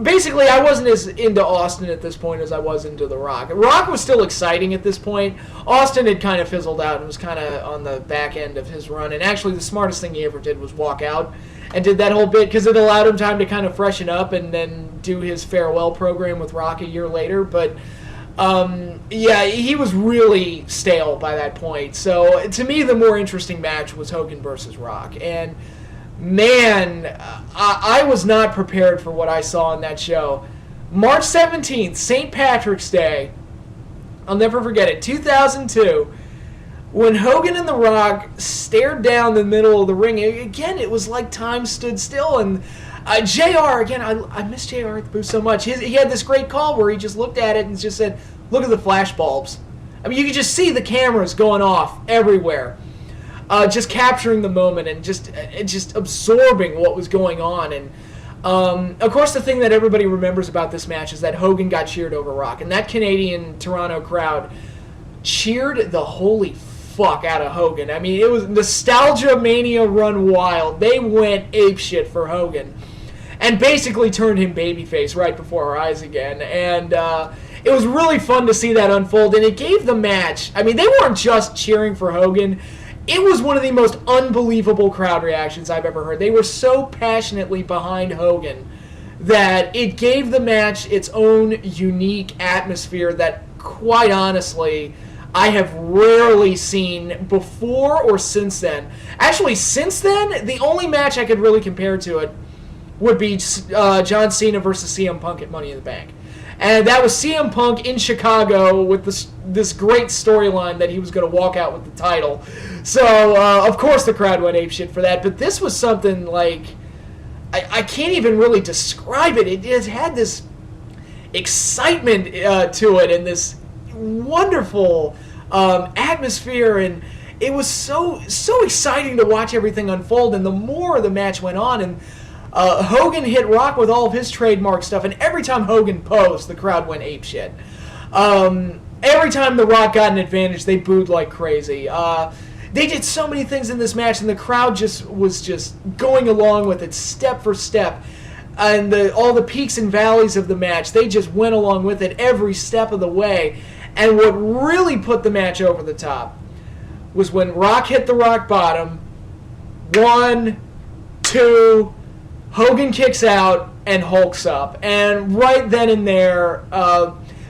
basically I wasn't as into Austin at this point as I was into The Rock. Rock was still exciting at this point. Austin had kind of fizzled out and was kind of on the back end of his run, and actually the smartest thing he ever did was walk out and did that whole bit because it allowed him time to kind of freshen up and then do his farewell program with Rock a year later. But he was really stale by that point. So to me, the more interesting match was Hogan versus Rock. And man, I was not prepared for what I saw in that show. March 17th, St. Patrick's Day. I'll never forget it. 2002. When Hogan and The Rock stared down the middle of the ring, again, it was like time stood still. And JR, again, I miss JR at the booth so much. He had this great call where he just looked at it and just said, look at the flash bulbs. I mean, you could just see the cameras going off everywhere. Just capturing the moment and just absorbing what was going on. And of course, the thing that everybody remembers about this match is that Hogan got cheered over Rock. And that Canadian Toronto crowd cheered the holy fuck out of Hogan. I mean, it was nostalgia mania run wild. They went apeshit for Hogan and basically turned him babyface right before our eyes again. And it was really fun to see that unfold. And it gave the match, I mean, they weren't just cheering for Hogan. It was one of the most unbelievable crowd reactions I've ever heard. They were so passionately behind Hogan that it gave the match its own unique atmosphere that, quite honestly, I have rarely seen before or since then. Actually, since then, the only match I could really compare to it would be John Cena versus CM Punk at Money in the Bank. And that was CM Punk in Chicago with this great storyline that he was going to walk out with the title. So, of course, the crowd went apeshit for that. But this was something like, I can't even really describe it. It just had this excitement to it and this wonderful atmosphere. And it was so exciting to watch everything unfold. And the more the match went on, and Hogan hit Rock with all of his trademark stuff, and every time Hogan posed, the crowd went apeshit. Every time The Rock got an advantage, they booed like crazy. They did so many things in this match, and the crowd was just going along with it step for step. And all the peaks and valleys of the match, they just went along with it every step of the way. And what really put the match over the top was when Rock hit the rock bottom. 1, 2... Hogan kicks out and hulks up. And right then and there,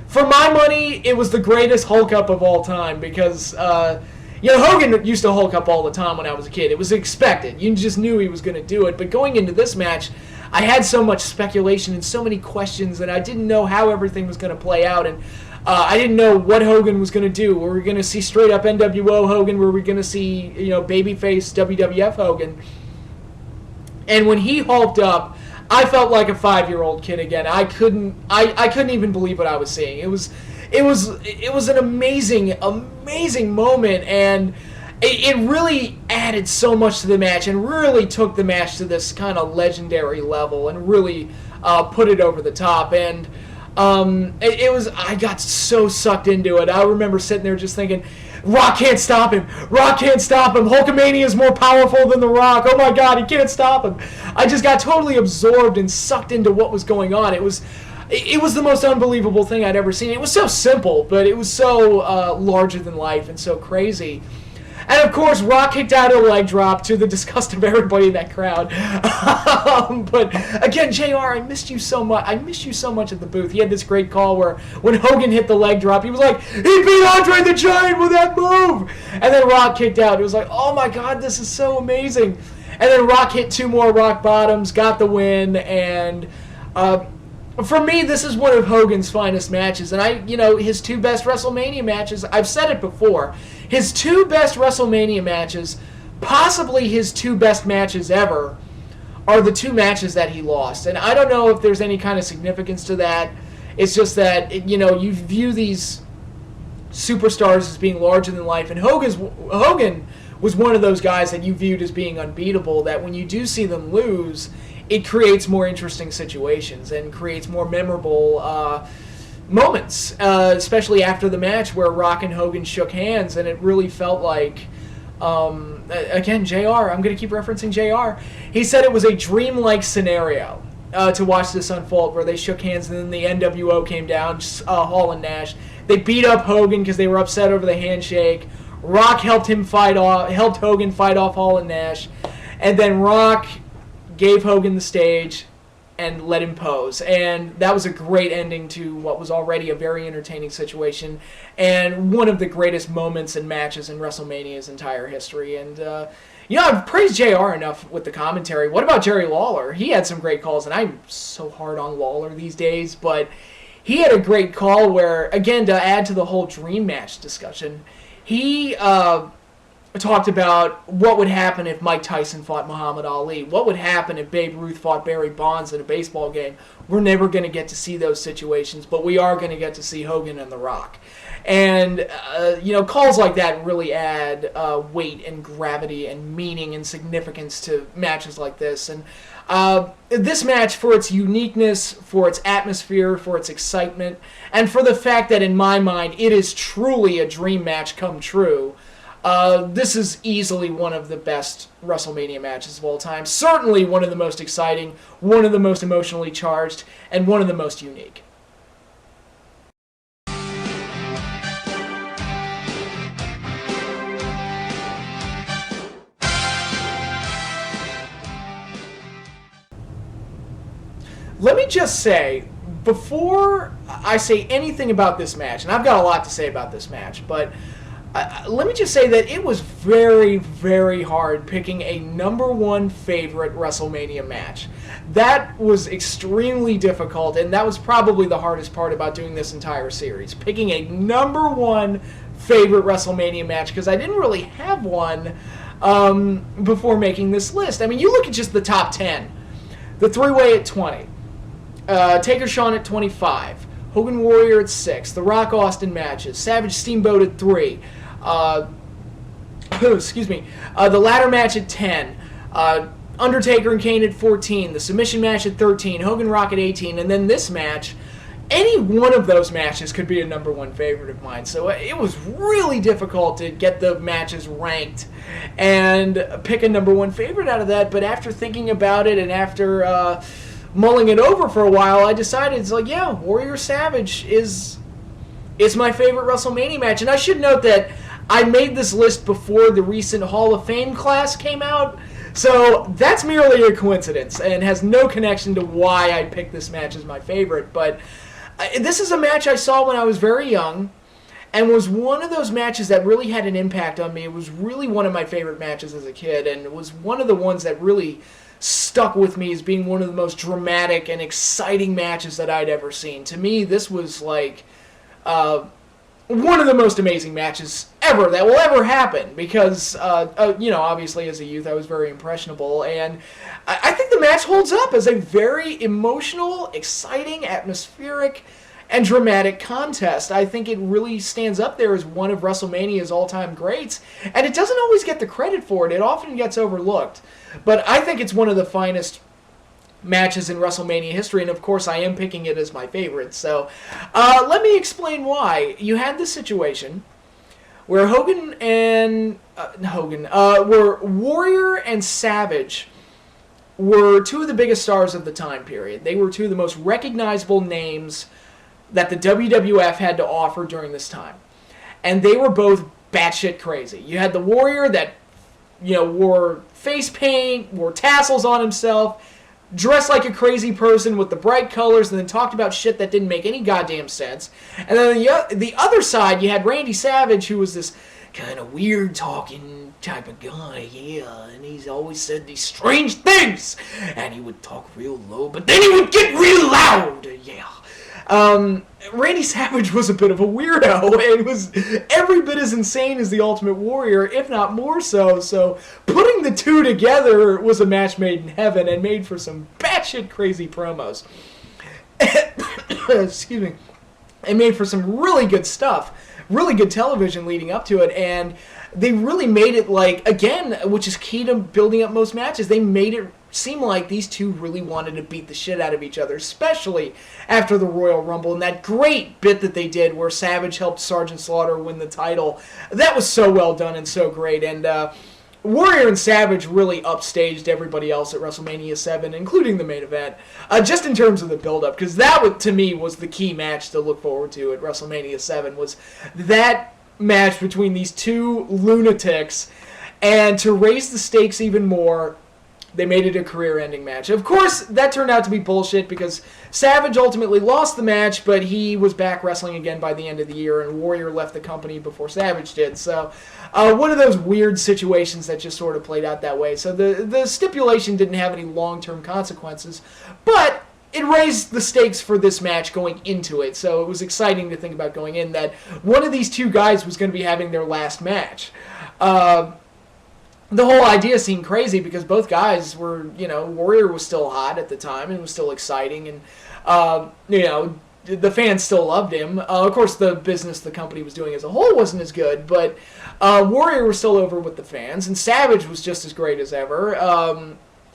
for my money, it was the greatest Hulk up of all time because, Hogan used to Hulk up all the time when I was a kid. It was expected. You just knew he was going to do it. But going into this match, I had so much speculation and so many questions that I didn't know how everything was going to play out. And I didn't know what Hogan was going to do. Were we going to see straight up NWO Hogan? Were we going to see, babyface WWF Hogan? And when he hulked up, I felt like a 5-year-old kid again. I couldn't even believe what I was seeing. It was an amazing moment, and it really added so much to the match and really took the match to this kind of legendary level and really put it over the top. And I got so sucked into it. I remember sitting there just thinking, Rock can't stop him. Rock can't stop him. Hulkamania is more powerful than The Rock. Oh my God, he can't stop him. I just got totally absorbed and sucked into what was going on. It was the most unbelievable thing I'd ever seen. It was so simple, but it was so larger than life and so crazy. And of course, Rock kicked out a leg drop to the disgust of everybody in that crowd. But again, JR, I missed you so much. I missed you so much at the booth. He had this great call where when Hogan hit the leg drop, he was like, he beat Andre the Giant with that move. And then Rock kicked out. It was like, oh my God, this is so amazing. And then Rock hit 2 more rock bottoms, got the win, and for me, this is one of Hogan's finest matches. And his 2 best WrestleMania matches, I've said it before, his 2 best WrestleMania matches, possibly his 2 best matches ever, are the 2 matches that he lost. And I don't know if there's any kind of significance to that. It's just that, you view these superstars as being larger than life. And Hogan was one of those guys that you viewed as being unbeatable, that when you do see them lose, it creates more interesting situations and creates more memorable moments, especially after the match where Rock and Hogan shook hands, and it really felt like, again, JR, I'm going to keep referencing JR, he said it was a dreamlike scenario to watch this unfold, where they shook hands and then the NWO came down, Hall and Nash. They beat up Hogan because they were upset over the handshake. Rock helped Hogan fight off Hall and Nash, and then Rock gave Hogan the stage and let him pose. And that was a great ending to what was already a very entertaining situation and one of the greatest moments and matches in WrestleMania's entire history. And, I've praised JR enough with the commentary. What about Jerry Lawler? He had some great calls, and I'm so hard on Lawler these days, but he had a great call where, again, to add to the whole dream match discussion, he talked about what would happen if Mike Tyson fought Muhammad Ali. What would happen if Babe Ruth fought Barry Bonds in a baseball game? We're never going to get to see those situations, but we are going to get to see Hogan and The Rock. And, calls like that really add weight and gravity and meaning and significance to matches like this. And this match, for its uniqueness, for its atmosphere, for its excitement, and for the fact that, in my mind, it is truly a dream match come true, this is easily one of the best WrestleMania matches of all time. Certainly one of the most exciting, one of the most emotionally charged, and one of the most unique. Let me just say, before I say anything about this match, and I've got a lot to say about this match, but let me just say that it was very, very hard picking a number 1 favorite WrestleMania match. That was extremely difficult, and that was probably the hardest part about doing this entire series, picking a number 1 favorite WrestleMania match, because I didn't really have one before making this list. I mean, you look at just the top 10. The 3-way at 20. Taker Shawn at 25. Hogan Warrior at 6. The Rock Austin matches. Savage Steamboat at 3. Excuse me. The ladder match at 10. Undertaker and Kane at 14. The submission match at 13. Hogan Rock at 18. And then this match. Any one of those matches could be a number 1 favorite of mine. So it was really difficult to get the matches ranked and pick a number 1 favorite out of that. But after thinking about it and after mulling it over for a while, I decided, it's like, yeah, Warrior Savage is my favorite WrestleMania match. And I should note that I made this list before the recent Hall of Fame class came out. So that's merely a coincidence and has no connection to why I picked this match as my favorite. But this is a match I saw when I was very young and was one of those matches that really had an impact on me. It was really one of my favorite matches as a kid, and it was one of the ones that really stuck with me as being one of the most dramatic and exciting matches that I'd ever seen. To me, this was like one of the most amazing matches ever that will ever happen because, obviously as a youth I was very impressionable, and I think the match holds up as a very emotional, exciting, atmospheric, and dramatic contest. I think it really stands up there as one of WrestleMania's all-time greats, and it doesn't always get the credit for it. It often gets overlooked. But I think it's one of the finest matches in WrestleMania history, and of course I am picking it as my favorite. So let me explain why. You had this situation where where Warrior and Savage were two of the biggest stars of the time period. They were two of the most recognizable names that the WWF had to offer during this time. And they were both batshit crazy. You had the Warrior that, wore face paint, wore tassels on himself, dressed like a crazy person with the bright colors, and then talked about shit that didn't make any goddamn sense. And then the other side, you had Randy Savage, who was this kind of weird talking type of guy, and he's always said these strange things, and he would talk real low, but then he would get real loud, Randy Savage was a bit of a weirdo, and was every bit as insane as the Ultimate Warrior, if not more so. So putting the two together was a match made in heaven, and made for some batshit crazy promos. Excuse me. It made for some really good stuff, really good television leading up to it, and they really made it again, which is key to building up most matches, they made it seem like these two really wanted to beat the shit out of each other, especially after the Royal Rumble, and that great bit that they did where Savage helped Sergeant Slaughter win the title. That was so well done and so great, and Warrior and Savage really upstaged everybody else at WrestleMania 7, including the main event, just in terms of the build-up, because that, to me, was the key match to look forward to at WrestleMania 7, was that match between these two lunatics, and to raise the stakes even more, they made it a career-ending match. Of course, that turned out to be bullshit because Savage ultimately lost the match, but he was back wrestling again by the end of the year, and Warrior left the company before Savage did. So, one of those weird situations that just sort of played out that way. So the stipulation didn't have any long-term consequences, but it raised the stakes for this match going into it. So it was exciting to think about going in that one of these two guys was going to be having their last match. The whole idea seemed crazy because both guys were, Warrior was still hot at the time and was still exciting, and, the fans still loved him. Of course, the business the company was doing as a whole wasn't as good, but Warrior was still over with the fans, and Savage was just as great as ever,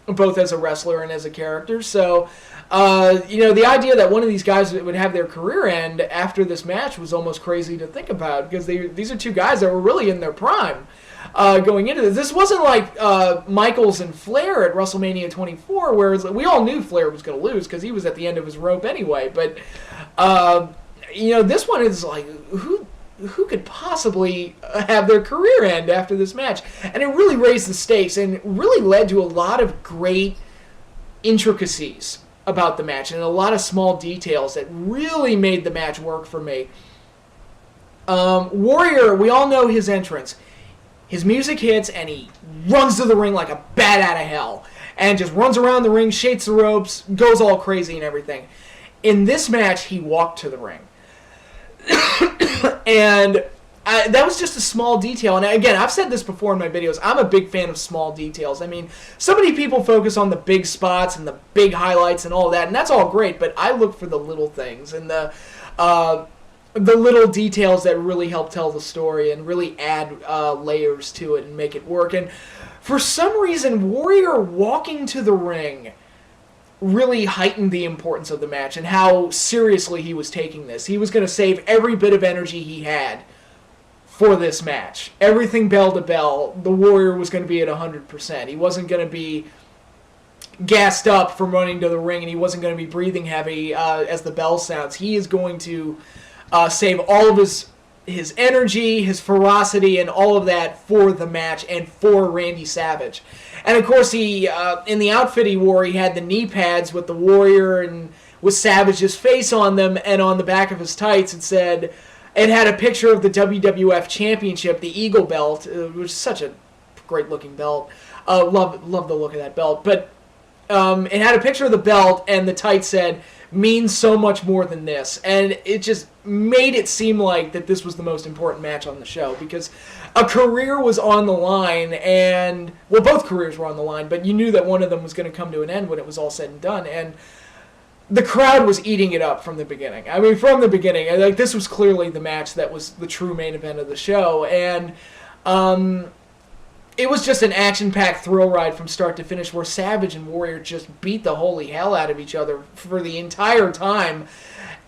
both as a wrestler and as a character. So, the idea that one of these guys would have their career end after this match was almost crazy to think about, because these are two guys that were really in their prime. Going into this. This wasn't like Michaels and Flair at WrestleMania 24, where we all knew Flair was going to lose because he was at the end of his rope anyway. But, this one is like, who could possibly have their career end after this match? And it really raised the stakes and really led to a lot of great intricacies about the match and a lot of small details that really made the match work for me. Warrior, we all know his entrance. His music hits, and he runs to the ring like a bat out of hell. And just runs around the ring, shakes the ropes, goes all crazy and everything. In this match, he walked to the ring. And that was just a small detail. And again, I've said this before in my videos. I'm a big fan of small details. I mean, so many people focus on the big spots and the big highlights and all that. And that's all great, but I look for the little things and the little details that really help tell the story and really add layers to it and make it work. And for some reason, Warrior walking to the ring really heightened the importance of the match and how seriously he was taking this. He was going to save every bit of energy he had for this match. Everything bell to bell, the Warrior was going to be at 100%. He wasn't going to be gassed up from running to the ring, and he wasn't going to be breathing heavy as the bell sounds. He is going to save all of his energy, his ferocity, and all of that for the match and for Randy Savage. And of course, he in the outfit he wore, he had the knee pads with the Warrior and with Savage's face on them, and on the back of his tights it had a picture of the WWF Championship, the Eagle belt, which is such a great looking belt. Love the look of that belt. But it had a picture of the belt, and the tights said, "Means so much more than this," and it just made it seem like that this was the most important match on the show, because a career was on the line, and both careers were on the line, but you knew that one of them was going to come to an end when it was all said and done, and the crowd was eating it up from the beginning. I mean, from the beginning, this was clearly the match that was the true main event of the show, and it was just an action-packed thrill ride from start to finish, where Savage and Warrior just beat the holy hell out of each other for the entire time.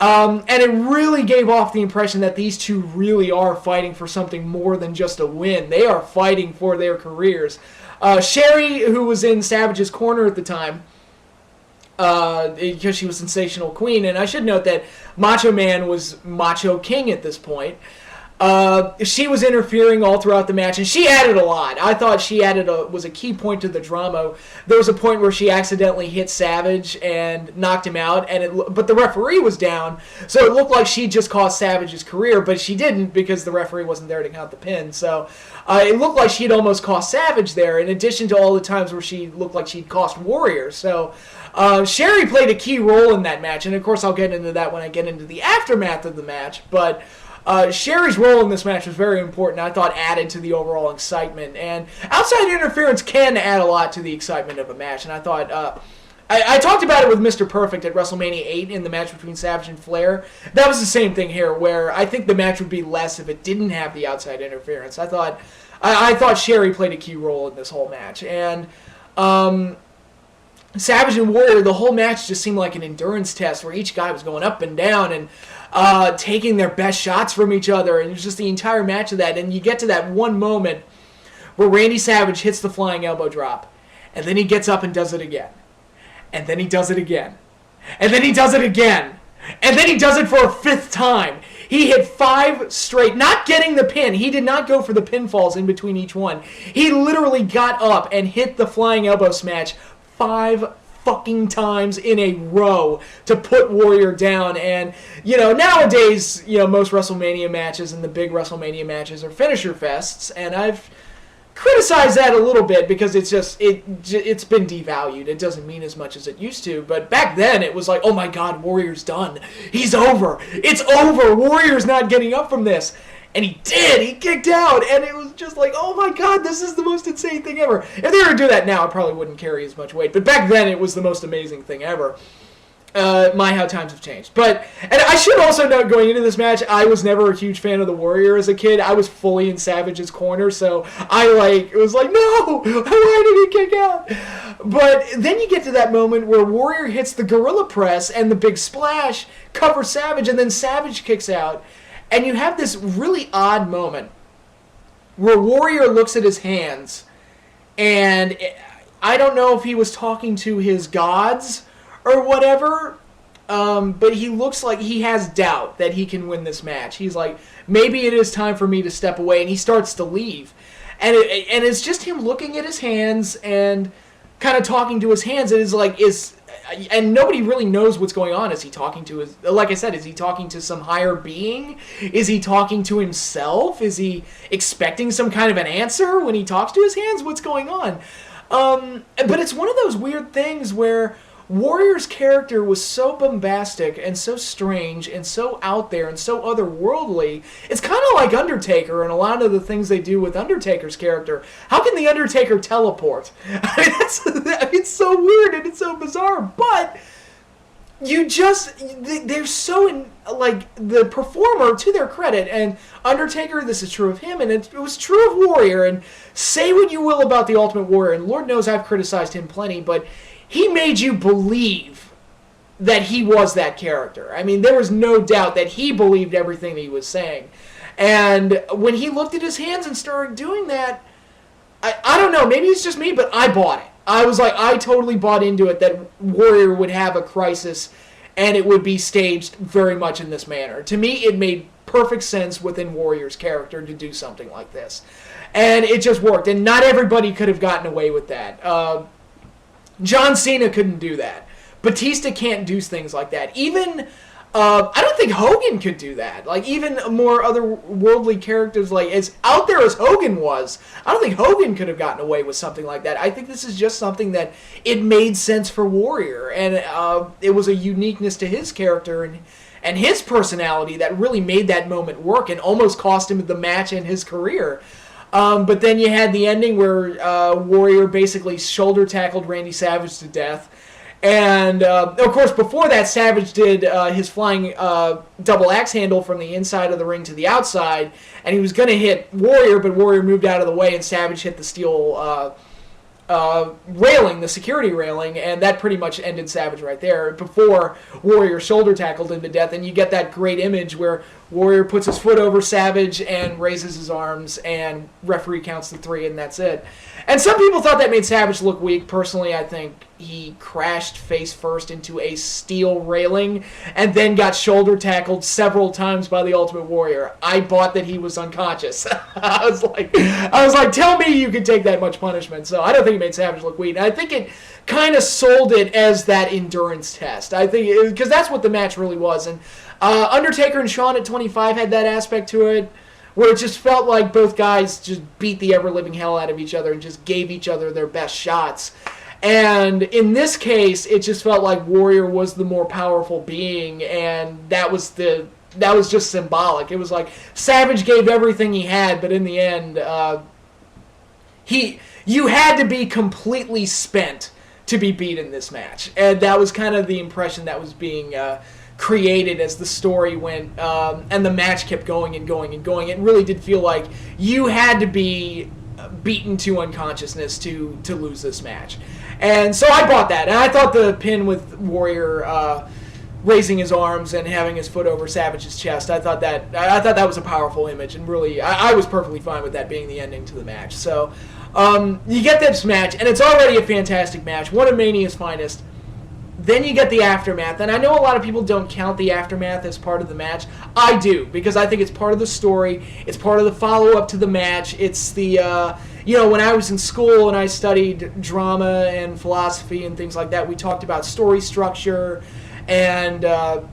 And it really gave off the impression that these two really are fighting for something more than just a win. They are fighting for their careers. Sherry, who was in Savage's corner at the time, because she was Sensational Queen, and I should note that Macho Man was Macho King at this point. She was interfering all throughout the match, and she added a lot. I thought she was a key point to the drama. There was a point where she accidentally hit Savage and knocked him out, but the referee was down, so it looked like she just cost Savage's career, but she didn't because the referee wasn't there to count the pin. So it looked like she'd almost cost Savage there, in addition to all the times where she looked like she'd cost Warrior. So Sherry played a key role in that match, and of course I'll get into that when I get into the aftermath of the match, but Sherry's role in this match was very important. I thought added to the overall excitement, and outside interference can add a lot to the excitement of a match. And I thought I talked about it with Mr. Perfect at WrestleMania 8 in the match between Savage and Flair. That was the same thing here, where I think the match would be less if it didn't have the outside interference. I thought Sherry played a key role in this whole match, and Savage and Warrior, the whole match just seemed like an endurance test where each guy was going up and down and taking their best shots from each other, and it was just the entire match of that. And you get to that one moment where Randy Savage hits the flying elbow drop, and then he gets up and does it again, and then he does it again, and then he does it again, and then he does it for a fifth time. He hit 5 straight, not getting the pin. He did not go for the pinfalls in between each one. He literally got up and hit the flying elbow smash 5 fucking times in a row to put Warrior down. And, nowadays, most WrestleMania matches and the big WrestleMania matches are finisher fests, and I've criticized that a little bit because it's been devalued. It doesn't mean as much as it used to, but back then it was like, oh my god, Warrior's done. He's over. It's over. Warrior's not getting up from this. And he did. He kicked out. And it was just like, oh my god, this is the most insane thing ever. If they were to do that now, it probably wouldn't carry as much weight. But back then, it was the most amazing thing ever. How times have changed. And I should also note, going into this match, I was never a huge fan of the Warrior as a kid. I was fully in Savage's corner, so it was like, no! Why did he kick out? But then you get to that moment where Warrior hits the Gorilla Press and the big splash, covers Savage, and then Savage kicks out. And you have this really odd moment where Warrior looks at his hands, and I don't know if he was talking to his gods or whatever, but he looks like he has doubt that he can win this match. He's like, maybe it is time for me to step away, and he starts to leave. And it's just him looking at his hands and kind of talking to his hands, and and nobody really knows what's going on. Is he talking to like I said, is he talking to some higher being? Is he talking to himself? Is he expecting some kind of an answer when he talks to his hands? What's going on? But it's one of those weird things where Warrior's character was so bombastic and so strange and so out there and so otherworldly. It's kind of like Undertaker and a lot of the things they do with Undertaker's character. How can the Undertaker teleport? It's so weird and it's so bizarre, but they're so the performer, to their credit, and Undertaker, this is true of him, and it was true of Warrior, and say what you will about the Ultimate Warrior, and Lord knows I've criticized him plenty, but he made you believe that he was that character. I mean, there was no doubt that he believed everything he was saying. And when he looked at his hands and started doing that, I don't know, maybe it's just me, but I bought it. I was like, I totally bought into it that Warrior would have a crisis and it would be staged very much in this manner. To me, it made perfect sense within Warrior's character to do something like this. And it just worked. And not everybody could have gotten away with that. John Cena couldn't do that. Batista can't do things like that. Even, I don't think Hogan could do that. Even more otherworldly characters, as out there as Hogan was, I don't think Hogan could have gotten away with something like that. I think this is just something that it made sense for Warrior. And it was a uniqueness to his character and his personality that really made that moment work and almost cost him the match and his career. But then you had the ending where Warrior basically shoulder tackled Randy Savage to death. And, of course, before that, Savage did his flying double axe handle from the inside of the ring to the outside. And he was going to hit Warrior, but Warrior moved out of the way, and Savage hit the steel railing, the security railing, and that pretty much ended Savage right there before Warrior shoulder tackled him to death. And you get that great image where Warrior puts his foot over Savage and raises his arms, and referee counts to 3, and that's it. And some people thought that made Savage look weak. Personally, I think he crashed face first into a steel railing and then got shoulder tackled several times by the Ultimate Warrior. I bought that he was unconscious. I was like, tell me you could take that much punishment. So I don't think it made Savage look weak. And I think it kind of sold it as that endurance test. I think because that's what the match really was. And Undertaker and Shawn at 25 had that aspect to it, where it just felt like both guys just beat the ever-living hell out of each other and just gave each other their best shots. And in this case, it just felt like Warrior was the more powerful being, and that was just symbolic. It was like Savage gave everything he had, but in the end, you had to be completely spent to be beat in this match. And that was kind of the impression that was being created as the story went, and the match kept going and going and going. It really did feel like you had to be beaten to unconsciousness to lose this match. And so I bought that, and I thought the pin with Warrior raising his arms and having his foot over Savage's chest, I thought that was a powerful image, and really I was perfectly fine with that being the ending to the match. So you get this match, and it's already a fantastic match, one of Mania's finest. Then you get the aftermath, and I know a lot of people don't count the aftermath as part of the match. I do, because I think it's part of the story. It's part of the follow-up to the match. It's the, when I was in school and I studied drama and philosophy and things like that, we talked about story structure, and,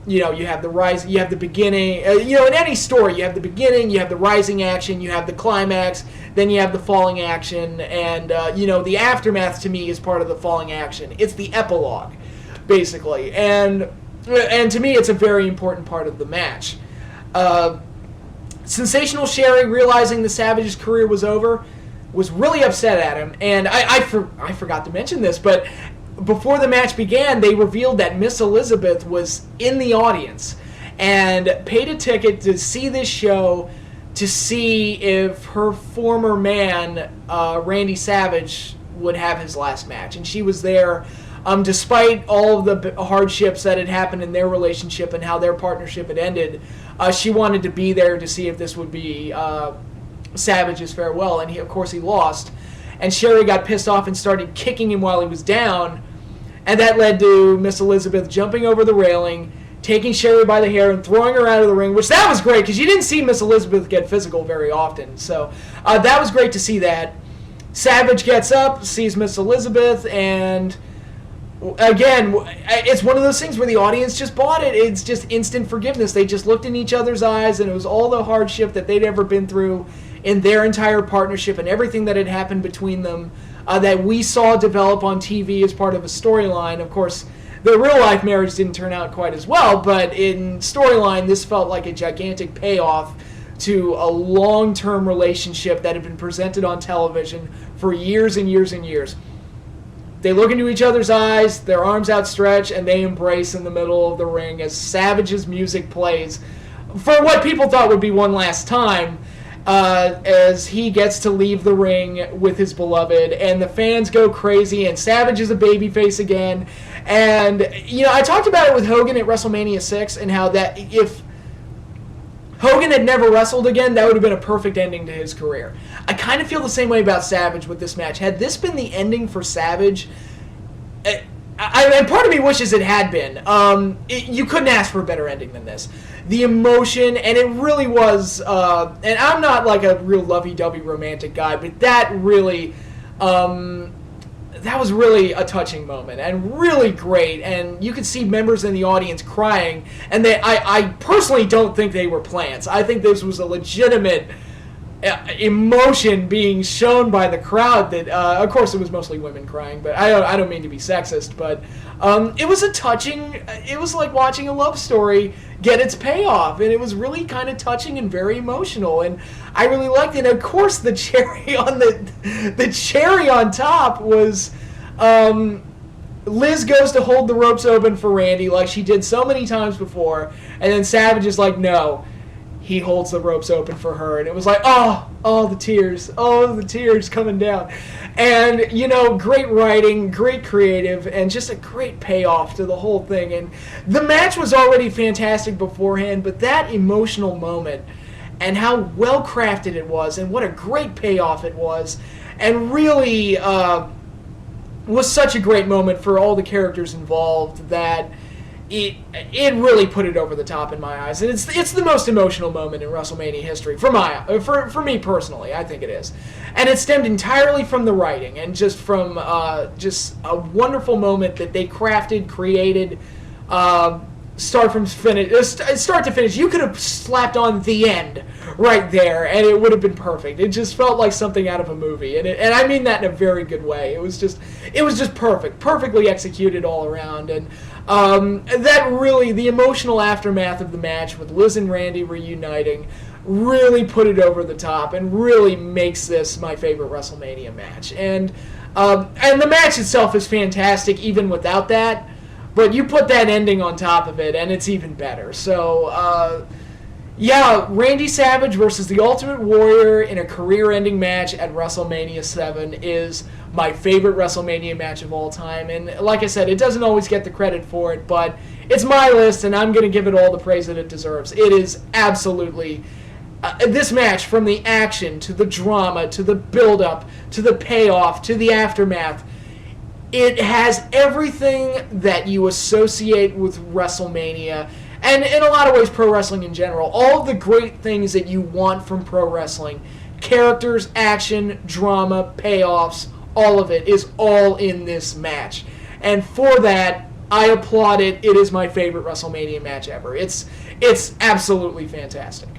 you have the rise, you have the beginning. In any story, you have the beginning, you have the rising action, you have the climax, then you have the falling action, and, the aftermath to me is part of the falling action. It's the epilogue, basically, and to me it's a very important part of the match. Sensational Sherry, realizing the Savage's career was over, was really upset at him, and I forgot to mention this, but before the match began, they revealed that Miss Elizabeth was in the audience and paid a ticket to see this show to see if her former man, Randy Savage, would have his last match, and she was there. Despite all of the hardships that had happened in their relationship and how their partnership had ended, she wanted to be there to see if this would be Savage's farewell, and of course he lost. And Sherry got pissed off and started kicking him while he was down, and that led to Miss Elizabeth jumping over the railing, taking Sherry by the hair and throwing her out of the ring, which that was great, because you didn't see Miss Elizabeth get physical very often. So that was great to see that. Savage gets up, sees Miss Elizabeth, and again, it's one of those things where the audience just bought it. It's just instant forgiveness. They just looked in each other's eyes, and it was all the hardship that they'd ever been through in their entire partnership and everything that had happened between them that we saw develop on TV as part of a storyline. Of course, the real-life marriage didn't turn out quite as well, but in storyline, this felt like a gigantic payoff to a long-term relationship that had been presented on television for years and years and years. They look into each other's eyes, their arms outstretched, and they embrace in the middle of the ring as Savage's music plays for what people thought would be one last time, as he gets to leave the ring with his beloved, and the fans go crazy, and Savage is a babyface again. And, I talked about it with Hogan at WrestleMania 6, and how that if Hogan had never wrestled again, that would have been a perfect ending to his career. I kind of feel the same way about Savage with this match. Had this been the ending for Savage, and part of me wishes it had been. You couldn't ask for a better ending than this. The emotion, and it really was, and I'm not like a real lovey-dovey romantic guy, but that really, that was really a touching moment and really great. And you could see members in the audience crying, and I personally don't think they were plants. I think this was a legitimate emotion being shown by the crowd. That of course it was mostly women crying, but I don't mean to be sexist, but it was a touching. It was like watching a love story get its payoff, and it was really kind of touching and very emotional, and I really liked it. And of course, the cherry on the cherry on top was Liz goes to hold the ropes open for Randy like she did so many times before, and then Savage is like, no. he holds the ropes open for her, and it was like, the tears coming down. And, great writing, great creative, and just a great payoff to the whole thing. And the match was already fantastic beforehand, but that emotional moment and how well crafted it was, and what a great payoff it was, and really was such a great moment for all the characters involved that it really put it over the top in my eyes. And it's the most emotional moment in WrestleMania history for me personally. I think it is, and it stemmed entirely from the writing and just from just a wonderful moment that they crafted, created. Start to finish. You could have slapped on the end right there, and it would have been perfect. It just felt like something out of a movie, and I mean that in a very good way. It was just perfectly executed all around, and that really, the emotional aftermath of the match with Liz and Randy reuniting, really put it over the top, and really makes this my favorite WrestleMania match. And the match itself is fantastic, even without that. But you put that ending on top of it, and it's even better. So, Randy Savage versus the Ultimate Warrior in a career-ending match at WrestleMania 7 is my favorite WrestleMania match of all time. And like I said, it doesn't always get the credit for it, but it's my list, and I'm going to give it all the praise that it deserves. It is absolutely... this match, from the action, to the drama, to the build-up, to the payoff, to the aftermath... It has everything that you associate with WrestleMania, and in a lot of ways pro wrestling in general. All of the great things that you want from pro wrestling. Characters, action, drama, payoffs, all of it is all in this match. And for that, I applaud it. It is my favorite WrestleMania match ever. It's absolutely fantastic.